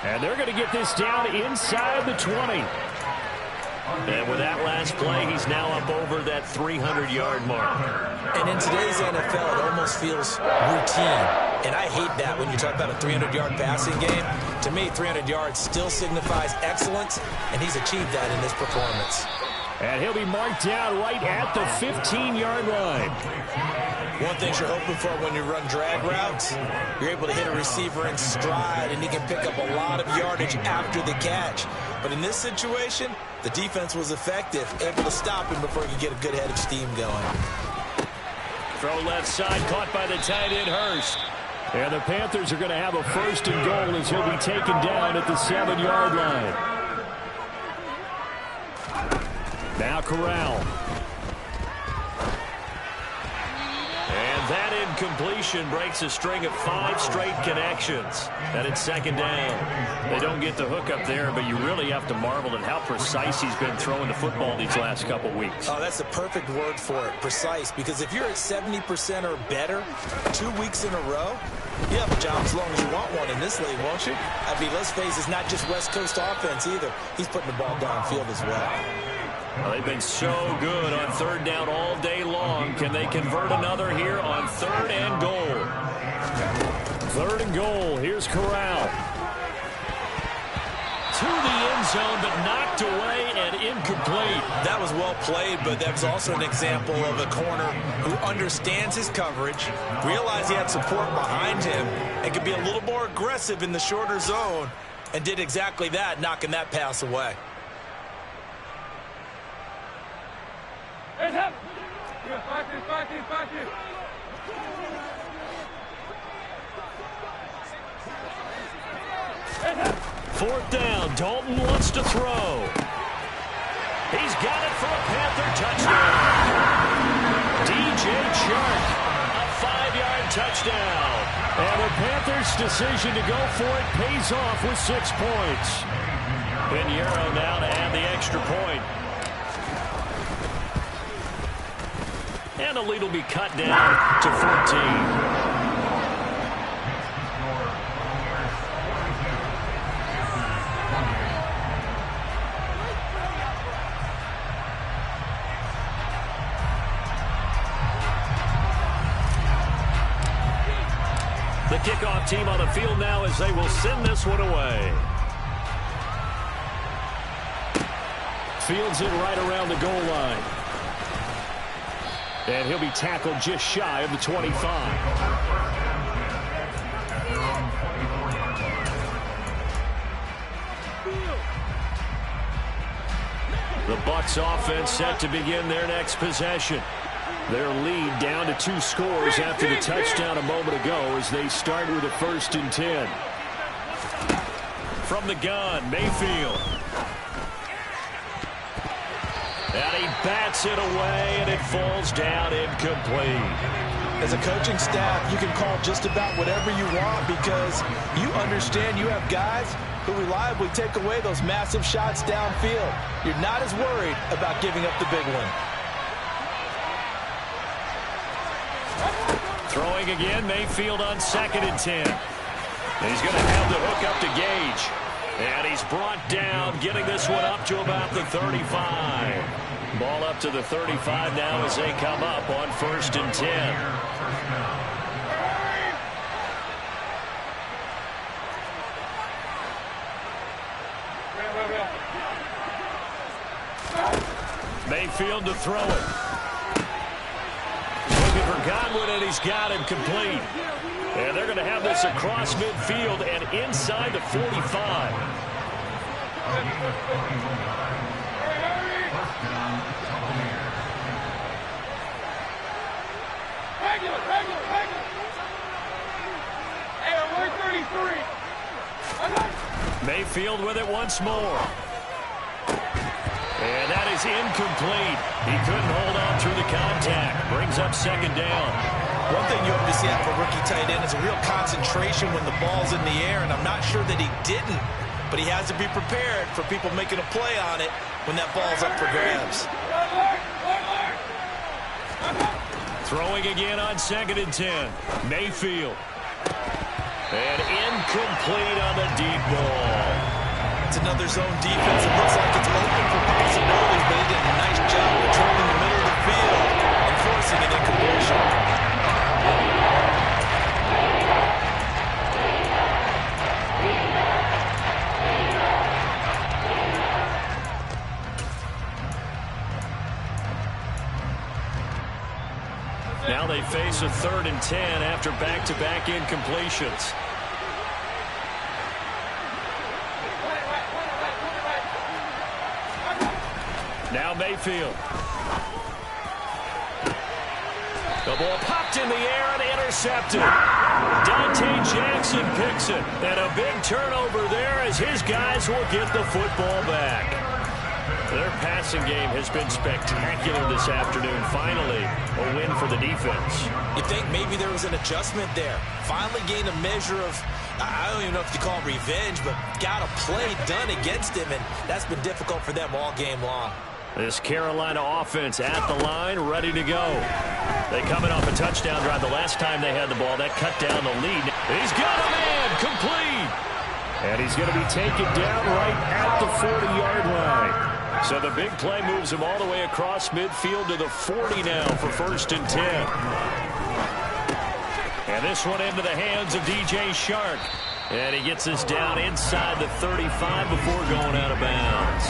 And they're going to get this down inside the 20. And with that last play, he's now up over that 300-yard mark. And in today's NFL, it almost feels routine. And I hate that when you talk about a 300-yard passing game. To me, 300 yards still signifies excellence, and he's achieved that in this performance. And he'll be marked down right at the 15-yard line. One thing you're hoping for when you run drag routes, you're able to hit a receiver in stride, and he can pick up a lot of yardage after the catch. But in this situation, the defense was effective, able to stop him before he could get a good head of steam going. Throw left side, caught by the tight end, Hurst. And the Panthers are going to have a first and goal as he'll be taken down at the 7-yard line. Now Corral. And that incompletion breaks a string of 5 straight connections. And it's second down. They don't get the hook up there, but you really have to marvel at how precise he's been throwing the football these last couple weeks. Oh, that's the perfect word for it, precise. Because if you're at 70% or better 2 weeks in a row, you have a job as long as you want one in this league, won't you? I mean, let's face it, it's not just West Coast offense either. He's putting the ball downfield as well. Well, they've been so good on third down all day long. Can they convert another here on third and goal? Third and goal. Here's Corral. To the end zone, but knocked away and incomplete. That was well played, but that was also an example of a corner who understands his coverage, realized he had support behind him, and could be a little more aggressive in the shorter zone, and did exactly that, knocking that pass away. Fourth down. Dalton wants to throw. He's got it for a Panther touchdown. DJ Chark, a 5-yard touchdown. And the Panthers' decision to go for it pays off with 6 points. Pinheiro now to add the extra point. And the lead will be cut down to 14. The kickoff team on the field now as they will send this one away. Fields it right around the goal line. And he'll be tackled just shy of the 25. The Bucks offense set to begin their next possession. Their lead down to 2 scores after the touchdown a moment ago as they start with a 1st and 10. From the gun, Mayfield. And he bats it away, and it falls down incomplete. As a coaching staff, you can call just about whatever you want because you understand you have guys who reliably take away those massive shots downfield. You're not as worried about giving up the big one. Throwing again, Mayfield on 2nd and 10. And he's going to have the hook up to Gage. And he's brought down, getting this one up to about the 35. Ball up to the 35 now as they come up on 1st and 10. midfield to throw it. Looking for Godwin, and he's got him complete. And they're going to have this across midfield and inside the 45. Mayfield with it once more. And that is incomplete. He couldn't hold on through the contact. Brings up second down. One thing you hope to see out of a rookie tight end is a real concentration when the ball's in the air, and I'm not sure that he didn't, but he has to be prepared for people making a play on it when that ball's up for grabs. Throwing again on 2nd and 10. Mayfield. And incomplete on the deep ball. It's another zone defense. It looks like it's open for possibilities, but he did a nice job controlling the middle of the field and forcing an incompletion. Now they face a 3rd and 10 after back-to-back incompletions. Now Mayfield. The ball popped in the air and intercepted. Dante Jackson picks it. And a big turnover there as his guys will get the football back. Their passing game has been spectacular this afternoon. Finally, a win for the defense. You think maybe there was an adjustment there. Finally gained a measure of, I don't even know if you call it revenge, but got a play done against him, and that's been difficult for them all game long. This Carolina offense at the line, ready to go. They coming off a touchdown drive the last time they had the ball. That cut down the lead. He's got a man, complete. And he's going to be taken down right at the 40-yard line. So the big play moves him all the way across midfield to the 40 now for 1st and 10. And this one into the hands of DJ Shark. And he gets us down inside the 35 before going out of bounds.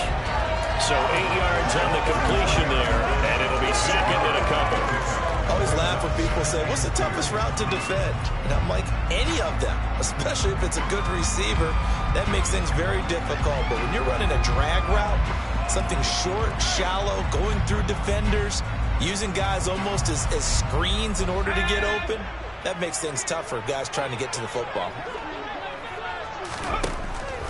So 8 yards on the completion there, and it'll be 2nd and a couple. I always laugh when people say, what's the toughest route to defend? And I'm like, any of them, especially if it's a good receiver. That makes things very difficult. But when you're running a drag route, something short, shallow, going through defenders, using guys almost as screens in order to get open, that makes things tough for guys trying to get to the football.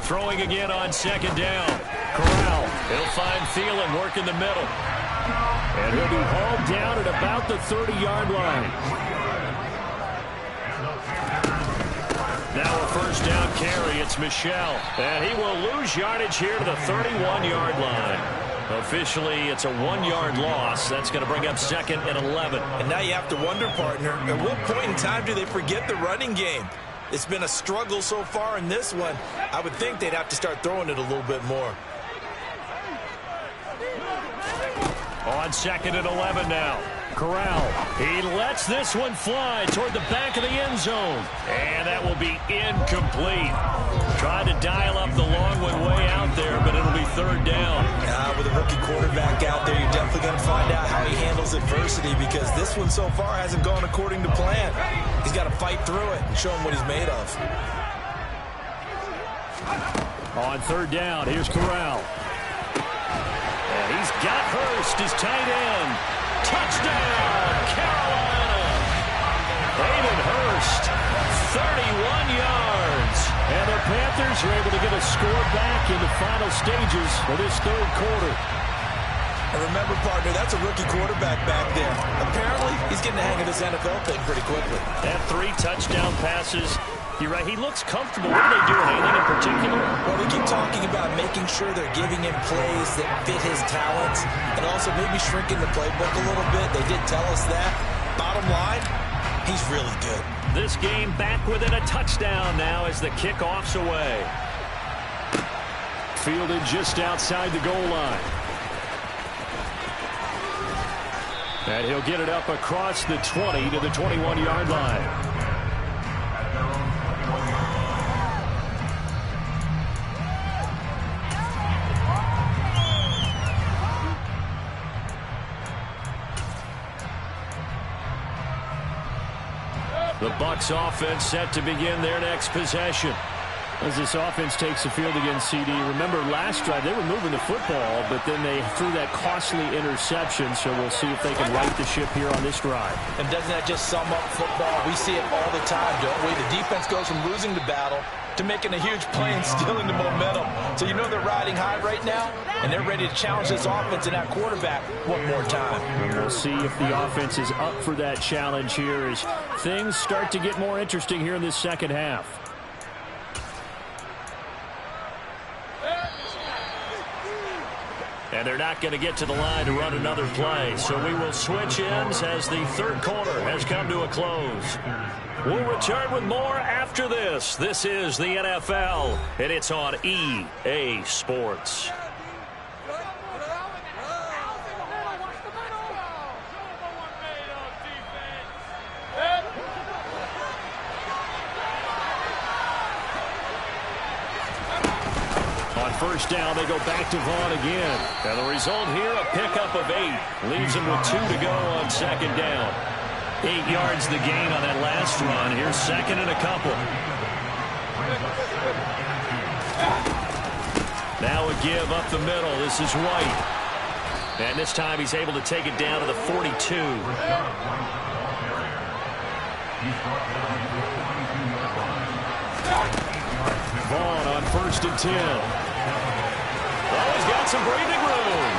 Throwing again on 2nd down. Corral. He'll find Thielen working the middle. And he'll be hauled down at about the 30-yard line. Now a 1st down carry. It's Michel. And he will lose yardage here to the 31-yard line. Officially, it's a 1-yard loss. That's going to bring up 2nd and 11. And now you have to wonder, partner, at what point in time do they forget the running game? It's been a struggle so far in this one. I would think they'd have to start throwing it a little bit more. On 2nd and 11 now. Corral. He lets this one fly toward the back of the end zone. And that will be incomplete. Tried to dial up the long one way out there, but it'll be 3rd down. With a rookie quarterback out there, you're definitely going to find out how he handles adversity, because this one so far hasn't gone according to plan. He's got to fight through it and show him what he's made of. On 3rd down, here's Corral. And he's got Hurst, his tight end. Touchdown, Carolina! Hayden Hurst, 31 yards. And the Panthers are able to get a score back in the final stages of this 3rd quarter. And remember, partner, that's a rookie quarterback back there. Apparently, he's getting the hang of this NFL thing pretty quickly. That 3 touchdown passes. You're right, he looks comfortable. What are they doing? Anything in particular? Well, they keep talking about making sure they're giving him plays that fit his talents and also maybe shrinking the playbook a little bit. They did tell us that. Bottom line, he's really good. This game back within a touchdown now as the kickoff's away. Fielded just outside the goal line. And he'll get it up across the 20 to the 21-yard line. The Bucks offense set to begin their next possession. As this offense takes the field against CD, remember last drive they were moving the football, but then they threw that costly interception, so we'll see if they can right the ship here on this drive. And doesn't that just sum up football? We see it all the time, don't we? The defense goes from losing the battle to making a huge play and stealing the momentum. So you know they're riding high right now, and they're ready to challenge this offense and that quarterback one more time. And we'll see if the offense is up for that challenge here as things start to get more interesting here in this second half. And they're not going to get to the line to run another play. So we will switch ends as the third quarter has come to a close. We'll return with more after this. This is the NFL, and it's on EA Sports. First down, they go back to Vaughn again. And the result here, a pickup of 8. Leaves them with 2 to go on second down. 8 yards the gain on that last run. Here's second and a couple. Now a give up the middle. This is White. And this time he's able to take it down to the 42. Vaughn on first and 10. Oh, he's got some breathing room.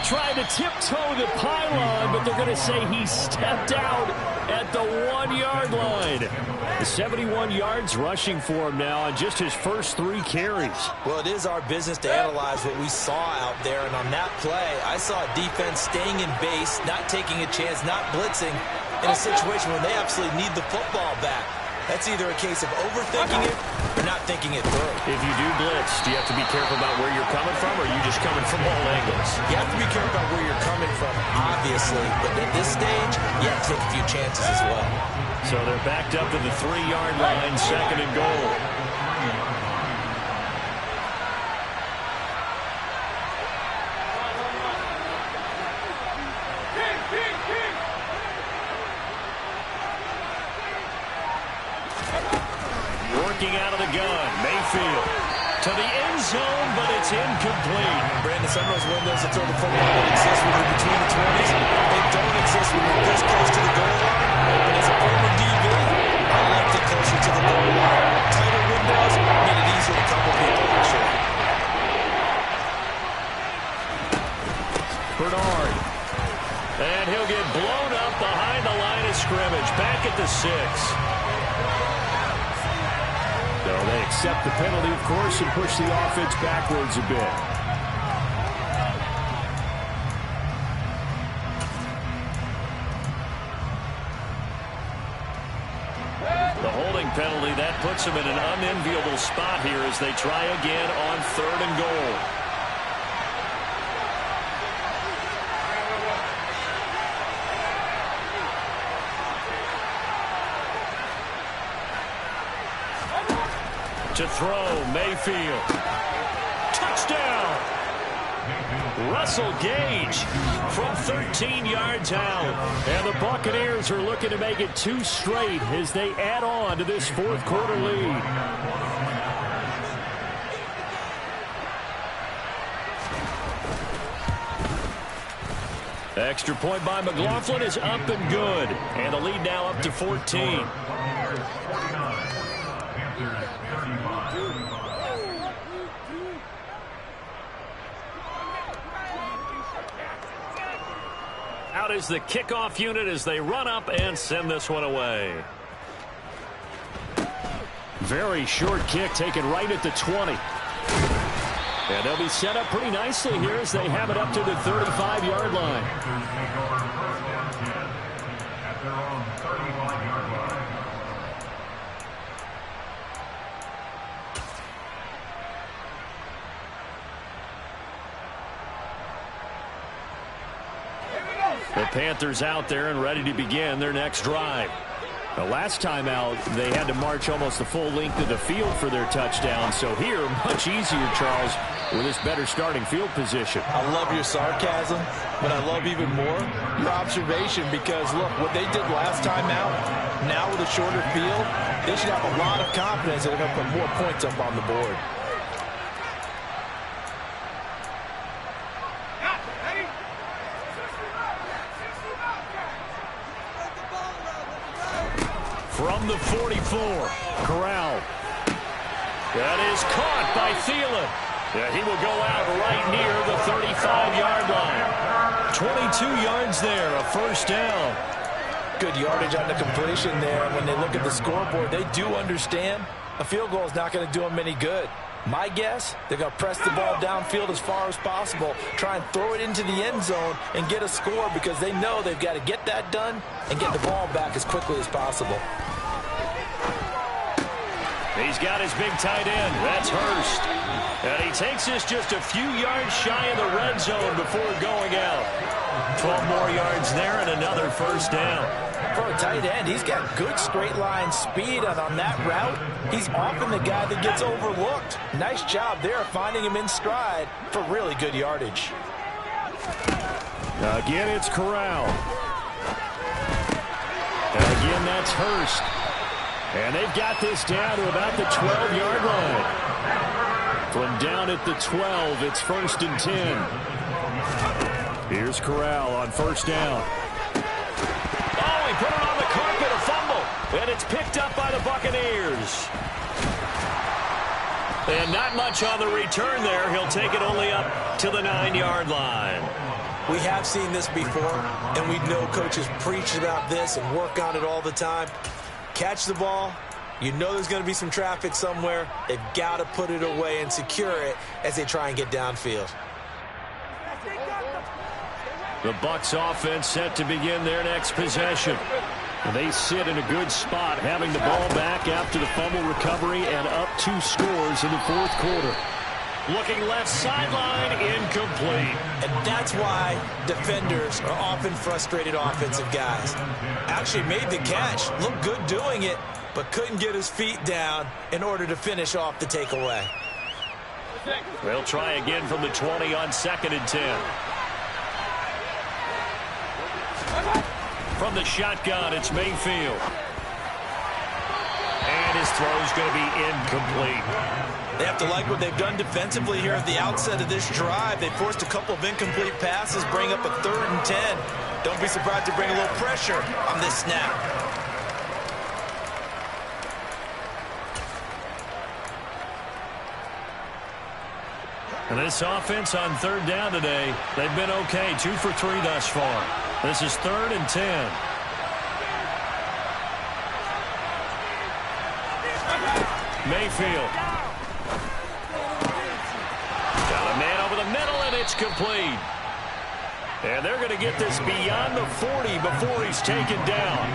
Trying to tiptoe the pylon, but they're going to say he stepped out at the 1-yard line. The 71 yards rushing for him now on just his first 3 carries. Well, it is our business to analyze what we saw out there, and on that play, I saw a defense staying in base, not taking a chance, not blitzing, in a situation where they absolutely need the football back. That's either a case of overthinking it or not thinking it through. If you do blitz, do you have to be careful about where you're coming from, or are you just coming from all angles? You have to be careful about where you're coming from, obviously. But at this stage, you have to take a few chances as well. So they're backed up to the 3-yard line, second and goal. Out of the gun, Mayfield to the end zone, but it's incomplete. Brandon, some of those windows that throw the football don't exist when you're between the 20s. They don't exist when you're this close to the goal line. And as a former DB, I liked it closer to the goal line. Tighter windows made it easier to cover people, actually. Bernard. And he'll get blown up behind the line of scrimmage. Back at the 6. So they accept the penalty, of course, and push the offense backwards a bit. The holding penalty, that puts them in an unenviable spot here as they try again on 3rd and goal. To throw, Mayfield. Touchdown! Russell Gage from 13 yards out. And the Buccaneers are looking to make it 2 straight as they add on to this 4th quarter lead. Extra point by McLaughlin is up and good. And the lead now up to 14. Out is the kickoff unit as they run up and send this one away. Very short kick taken right at the 20. And they'll be set up pretty nicely here as they have it up to the 35-yard line. At their own 35-yard line. The Panthers out there and ready to begin their next drive. The last time out, they had to march almost the full length of the field for their touchdown. So here, much easier, Charles. with his better starting field position. I love your sarcasm, but I love even more your observation because, look, what they did last time out, now with a shorter field, they should have a lot of confidence that they're going to put more points up on the board. From the 44, Corral. That is caught by Thielen. Yeah, he will go out right near the 35-yard line. 22 yards there, a first down. Good yardage on the completion there. When they look at the scoreboard, they do understand a field goal is not going to do them any good. My guess, they're going to press the ball downfield as far as possible, try and throw it into the end zone and get a score because they know they've got to get that done and get the ball back as quickly as possible. He's got his big tight end. That's Hurst. And he takes this just a few yards shy of the red zone before going out. 12 more yards there and another first down. For a tight end, he's got good straight line speed, and on that route, he's often the guy that gets overlooked. Nice job there finding him in stride for really good yardage. Again, it's Corral. And again, that's Hurst. And they've got this down to about the 12-yard line. From down at the 12, it's 1st and 10. Here's Corral on first down. Oh, he put it on the carpet, a fumble. And it's picked up by the Buccaneers. And not much on the return there. He'll take it only up to the 9-yard line. We have seen this before, and we know coaches preach about this and work on it all the time. Catch the ball. You know there's going to be some traffic somewhere. They've got to put it away and secure it as they try and get downfield. The Bucks offense set to begin their next possession. And they sit in a good spot, having the ball back after the fumble recovery and up 2 scores in the 4th quarter. Looking left sideline, incomplete. And that's why defenders are often frustrated offensive guys. Actually made the catch, looked good doing it, but couldn't get his feet down in order to finish off the takeaway. They'll try again from the 20 on 2nd and 10. From the shotgun, it's Mayfield. And his throw's going to be incomplete. They have to like what they've done defensively here at the outset of this drive. They forced a couple of incomplete passes, bring up a 3rd and 10. Don't be surprised to bring a little pressure on this snap. And this offense on 3rd down today, they've been okay. 2 for 3 thus far. This is 3rd and 10. Mayfield. Got a man over the middle, and it's complete. And they're going to get this beyond the 40 before he's taken down.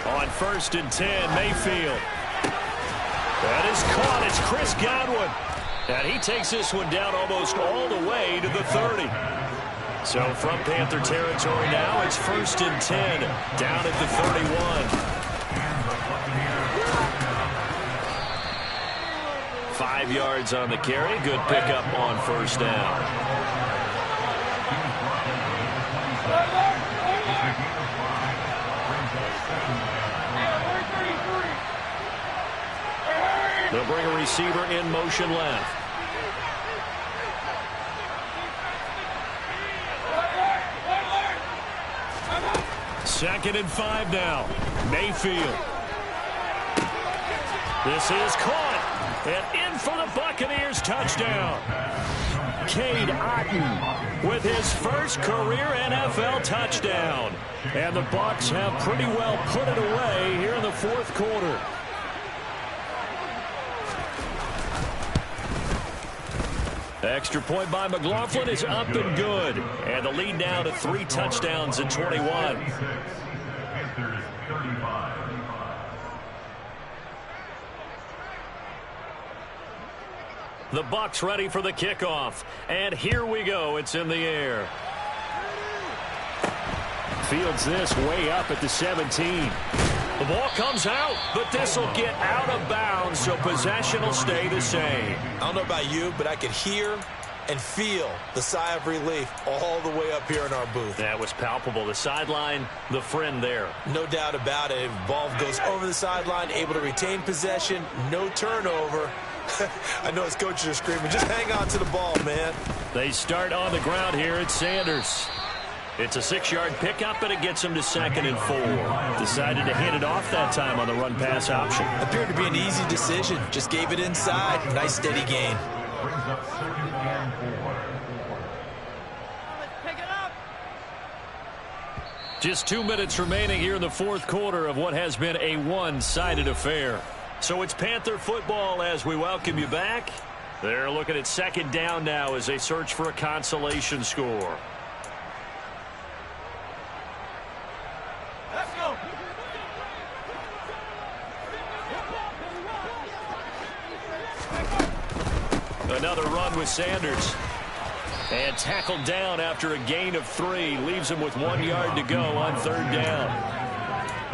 On 1st and 10, Mayfield. That is caught. It's Chris Godwin. And he takes this one down almost all the way to the 30. So from Panther territory now, it's 1st and 10, down at the 31. 5 yards on the carry. Good pickup on 1st down. They'll bring a receiver in motion left. Second and 5 now. Mayfield. This is caught. And in for the Buccaneers touchdown. Cade Otton with his first career NFL touchdown. And the Bucs have pretty well put it away here in the 4th quarter. Extra point by McLaughlin is up and good. And the lead now to 3 touchdowns at 21. The Bucs ready for the kickoff. And here we go. It's in the air. Fields this way up at the 17. The ball comes out, but this will get out of bounds, so possession will stay the same. I don't know about you, but I could hear and feel the sigh of relief all the way up here in our booth. That was palpable. The sideline, the friend there. No doubt about it. Ball goes over the sideline, able to retain possession, no turnover. I know his coaches are screaming, just hang on to the ball, man. They start on the ground here at Sanders. It's a 6-yard pickup, and it gets him to 2nd and 4. Decided to hand it off that time on the run-pass option. Appeared to be an easy decision. Just gave it inside. Nice, steady gain. Brings up 2nd and 4. Let's pick it up. Just 2 minutes remaining here in the fourth quarter of what has been a one-sided affair. So it's Panther football as we welcome you back. They're looking at 2nd down now as they search for a consolation score. Let's go. Another run with Sanders. And tackled down after a gain of 3. Leaves him with 1 yard to go on 3rd down.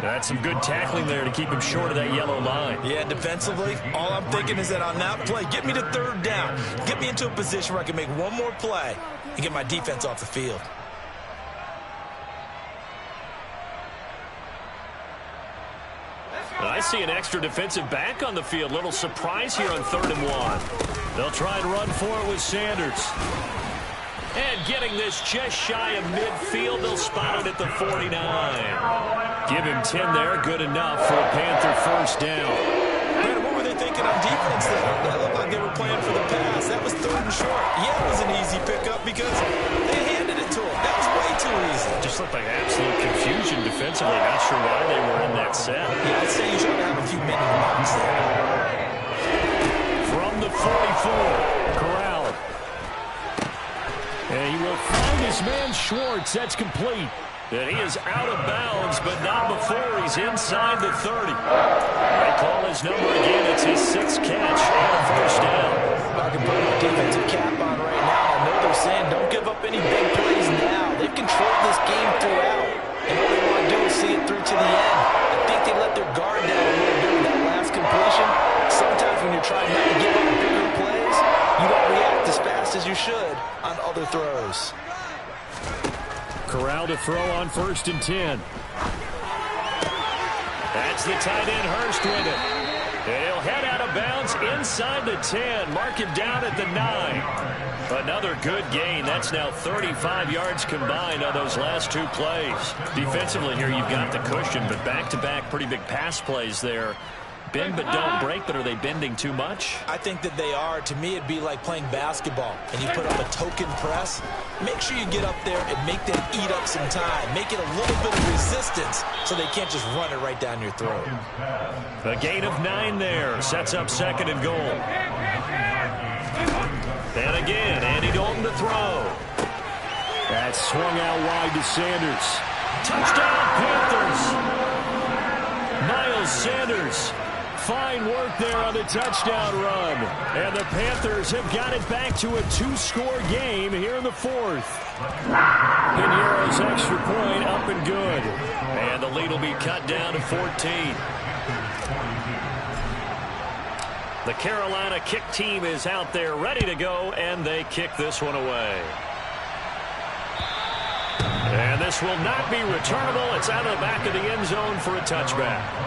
That's some good tackling there to keep him short of that yellow line. Yeah, defensively, all I'm thinking is that on that play, get me to 3rd down. Get me into a position where I can make one more play and get my defense off the field. I see an extra defensive back on the field. Little surprise here on 3rd and 1. They'll try and run for it with Sanders. And getting this just shy of midfield, they'll spot it at the 49. Give him 10 there, good enough for a Panther 1st down. Man, what were they thinking on defense there? That looked like they were playing for the pass. That was 3rd and short. Yeah, it was an easy pickup because they handed it to him. That was way too easy. Just looked like absolute confusion defensively. Not sure why they were in that set. Yeah, I'd say you should have a few mini knocks there. From the 44, Corral. And he will find his man Schwartz. That's complete. And he is out of bounds, but not before he's inside the 30. They call his number again. It's his 6th catch and a 1st down. I can put my defensive cap on right now. I know they're saying don't give up any big plays now. They've controlled this game throughout. And all they want to do is see it through to the end. I think they let their guard down a little bit with that last completion. Sometimes when you're trying not to give up bigger plays, you don't react as fast as you should on other throws. Corral to throw on 1st and 10. That's the tight end Hurst with it. And he'll head out of bounds inside the 10. Mark him down at the 9. Another good gain. That's now 35 yards combined on those last 2 plays. Defensively here, you've got the cushion, but back-to-back pretty big pass plays there. Bend but don't break, but are they bending too much? I think that they are. To me, it'd be like playing basketball, and you put up a token press. Make sure you get up there and make them eat up some time. Make it a little bit of resistance so they can't just run it right down your throat. A gain of 9 there. Sets up 2nd and goal. And again, Andy Dalton to throw. That's swung out wide to Sanders. Touchdown, Panthers. Miles Sanders. Fine work there on the touchdown run. And the Panthers have got it back to a 2-score game here in the 4th. Pinero's extra point up and good. And the lead will be cut down to 14. The Carolina kick team is out there ready to go, and they kick this one away. And this will not be returnable. It's out of the back of the end zone for a touchback.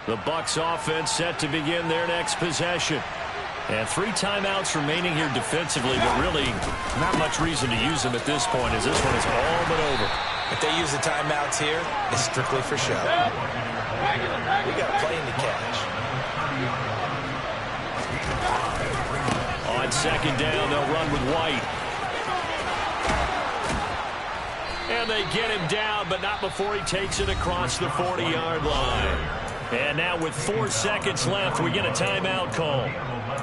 The Bucks offense set to begin their next possession. And 3 timeouts remaining here defensively, but really not much reason to use them at this point, as this one is all but over. If they use the timeouts here, it's strictly for show. We got playing to catch. On 2nd down, they'll run with White. And they get him down, but not before he takes it across the 40-yard line. And now with 4 seconds left, we get a timeout call.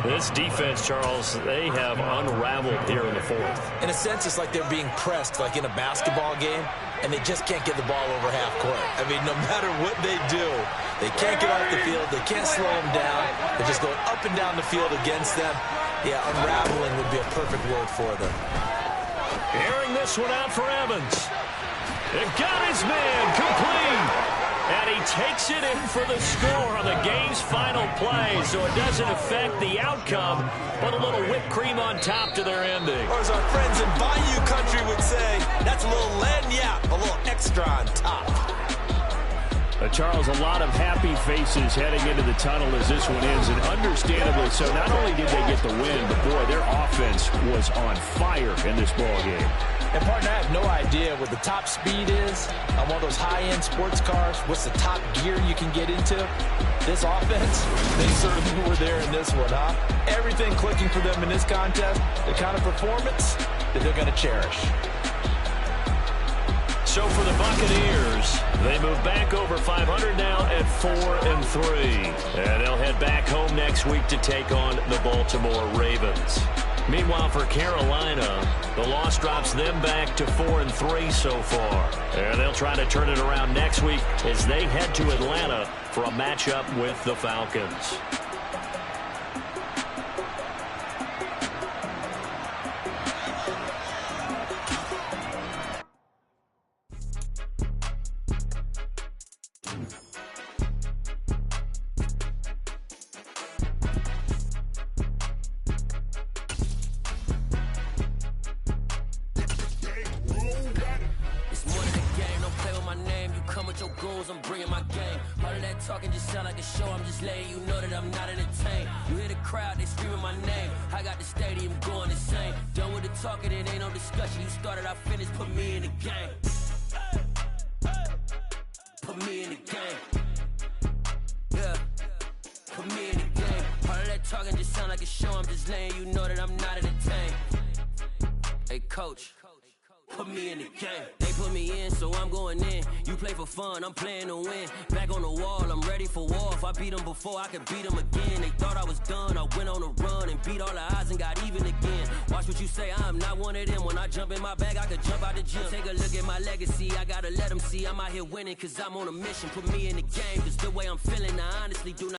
This defense, Charles, they have unraveled here in the fourth. In a sense, it's like they're being pressed like in a basketball game, and they just can't get the ball over half court. I mean, no matter what they do, they can't get off the field. They can't slow them down. They're just going up and down the field against them. Yeah, unraveling would be a perfect word for them. Airing this one out for Evans. It got his man complete. And he takes it in for the score on the game's final play, so it doesn't affect the outcome, but a little whipped cream on top to their ending. Or as our friends in Bayou Country would say, that's a little lagniappe, a little extra on top. Charles, a lot of happy faces heading into the tunnel as this one ends, and understandably so. Not only did they get the win, but boy, their offense was on fire in this ball game. And, partner, I have no idea what the top speed is on one of those high-end sports cars. What's the top gear you can get into? This offense, they certainly were there in this one, huh? Everything clicking for them in this contest, the kind of performance that they're going to cherish. So for the Buccaneers, they move back over 500 now at 4-3. And they'll head back home next week to take on the Baltimore Ravens. Meanwhile, for Carolina, the loss drops them back to 4-3 so far. And they'll try to turn it around next week as they head to Atlanta for a matchup with the Falcons. I'm bringing my game. All of that talking just sound like a show. I'm just letting you know that I'm not entertained. You hear the crowd, they screaming my name. I got the stadium going insane. Done with the talking, it ain't no discussion. You started, I finished, put me in the game. Put me in the game. Yeah. Put me in the game. All of that talking just sound like a show. I'm just letting you know that I'm not entertained. Hey, coach. Put me in the game. They put me in, so I'm going in. You play for fun, I'm playing to win. Back on the wall, I'm ready for war. If I beat them before, I can beat them again. They thought I was done, I went on a run and beat all the odds and got even again. Watch what you say, I'm not one of them. When I jump in my bag, I could jump out the gym. Take a look at my legacy, I gotta let them see I'm out here winning, cause I'm on a mission. Put me in the game, cause the way I'm feeling, I honestly do not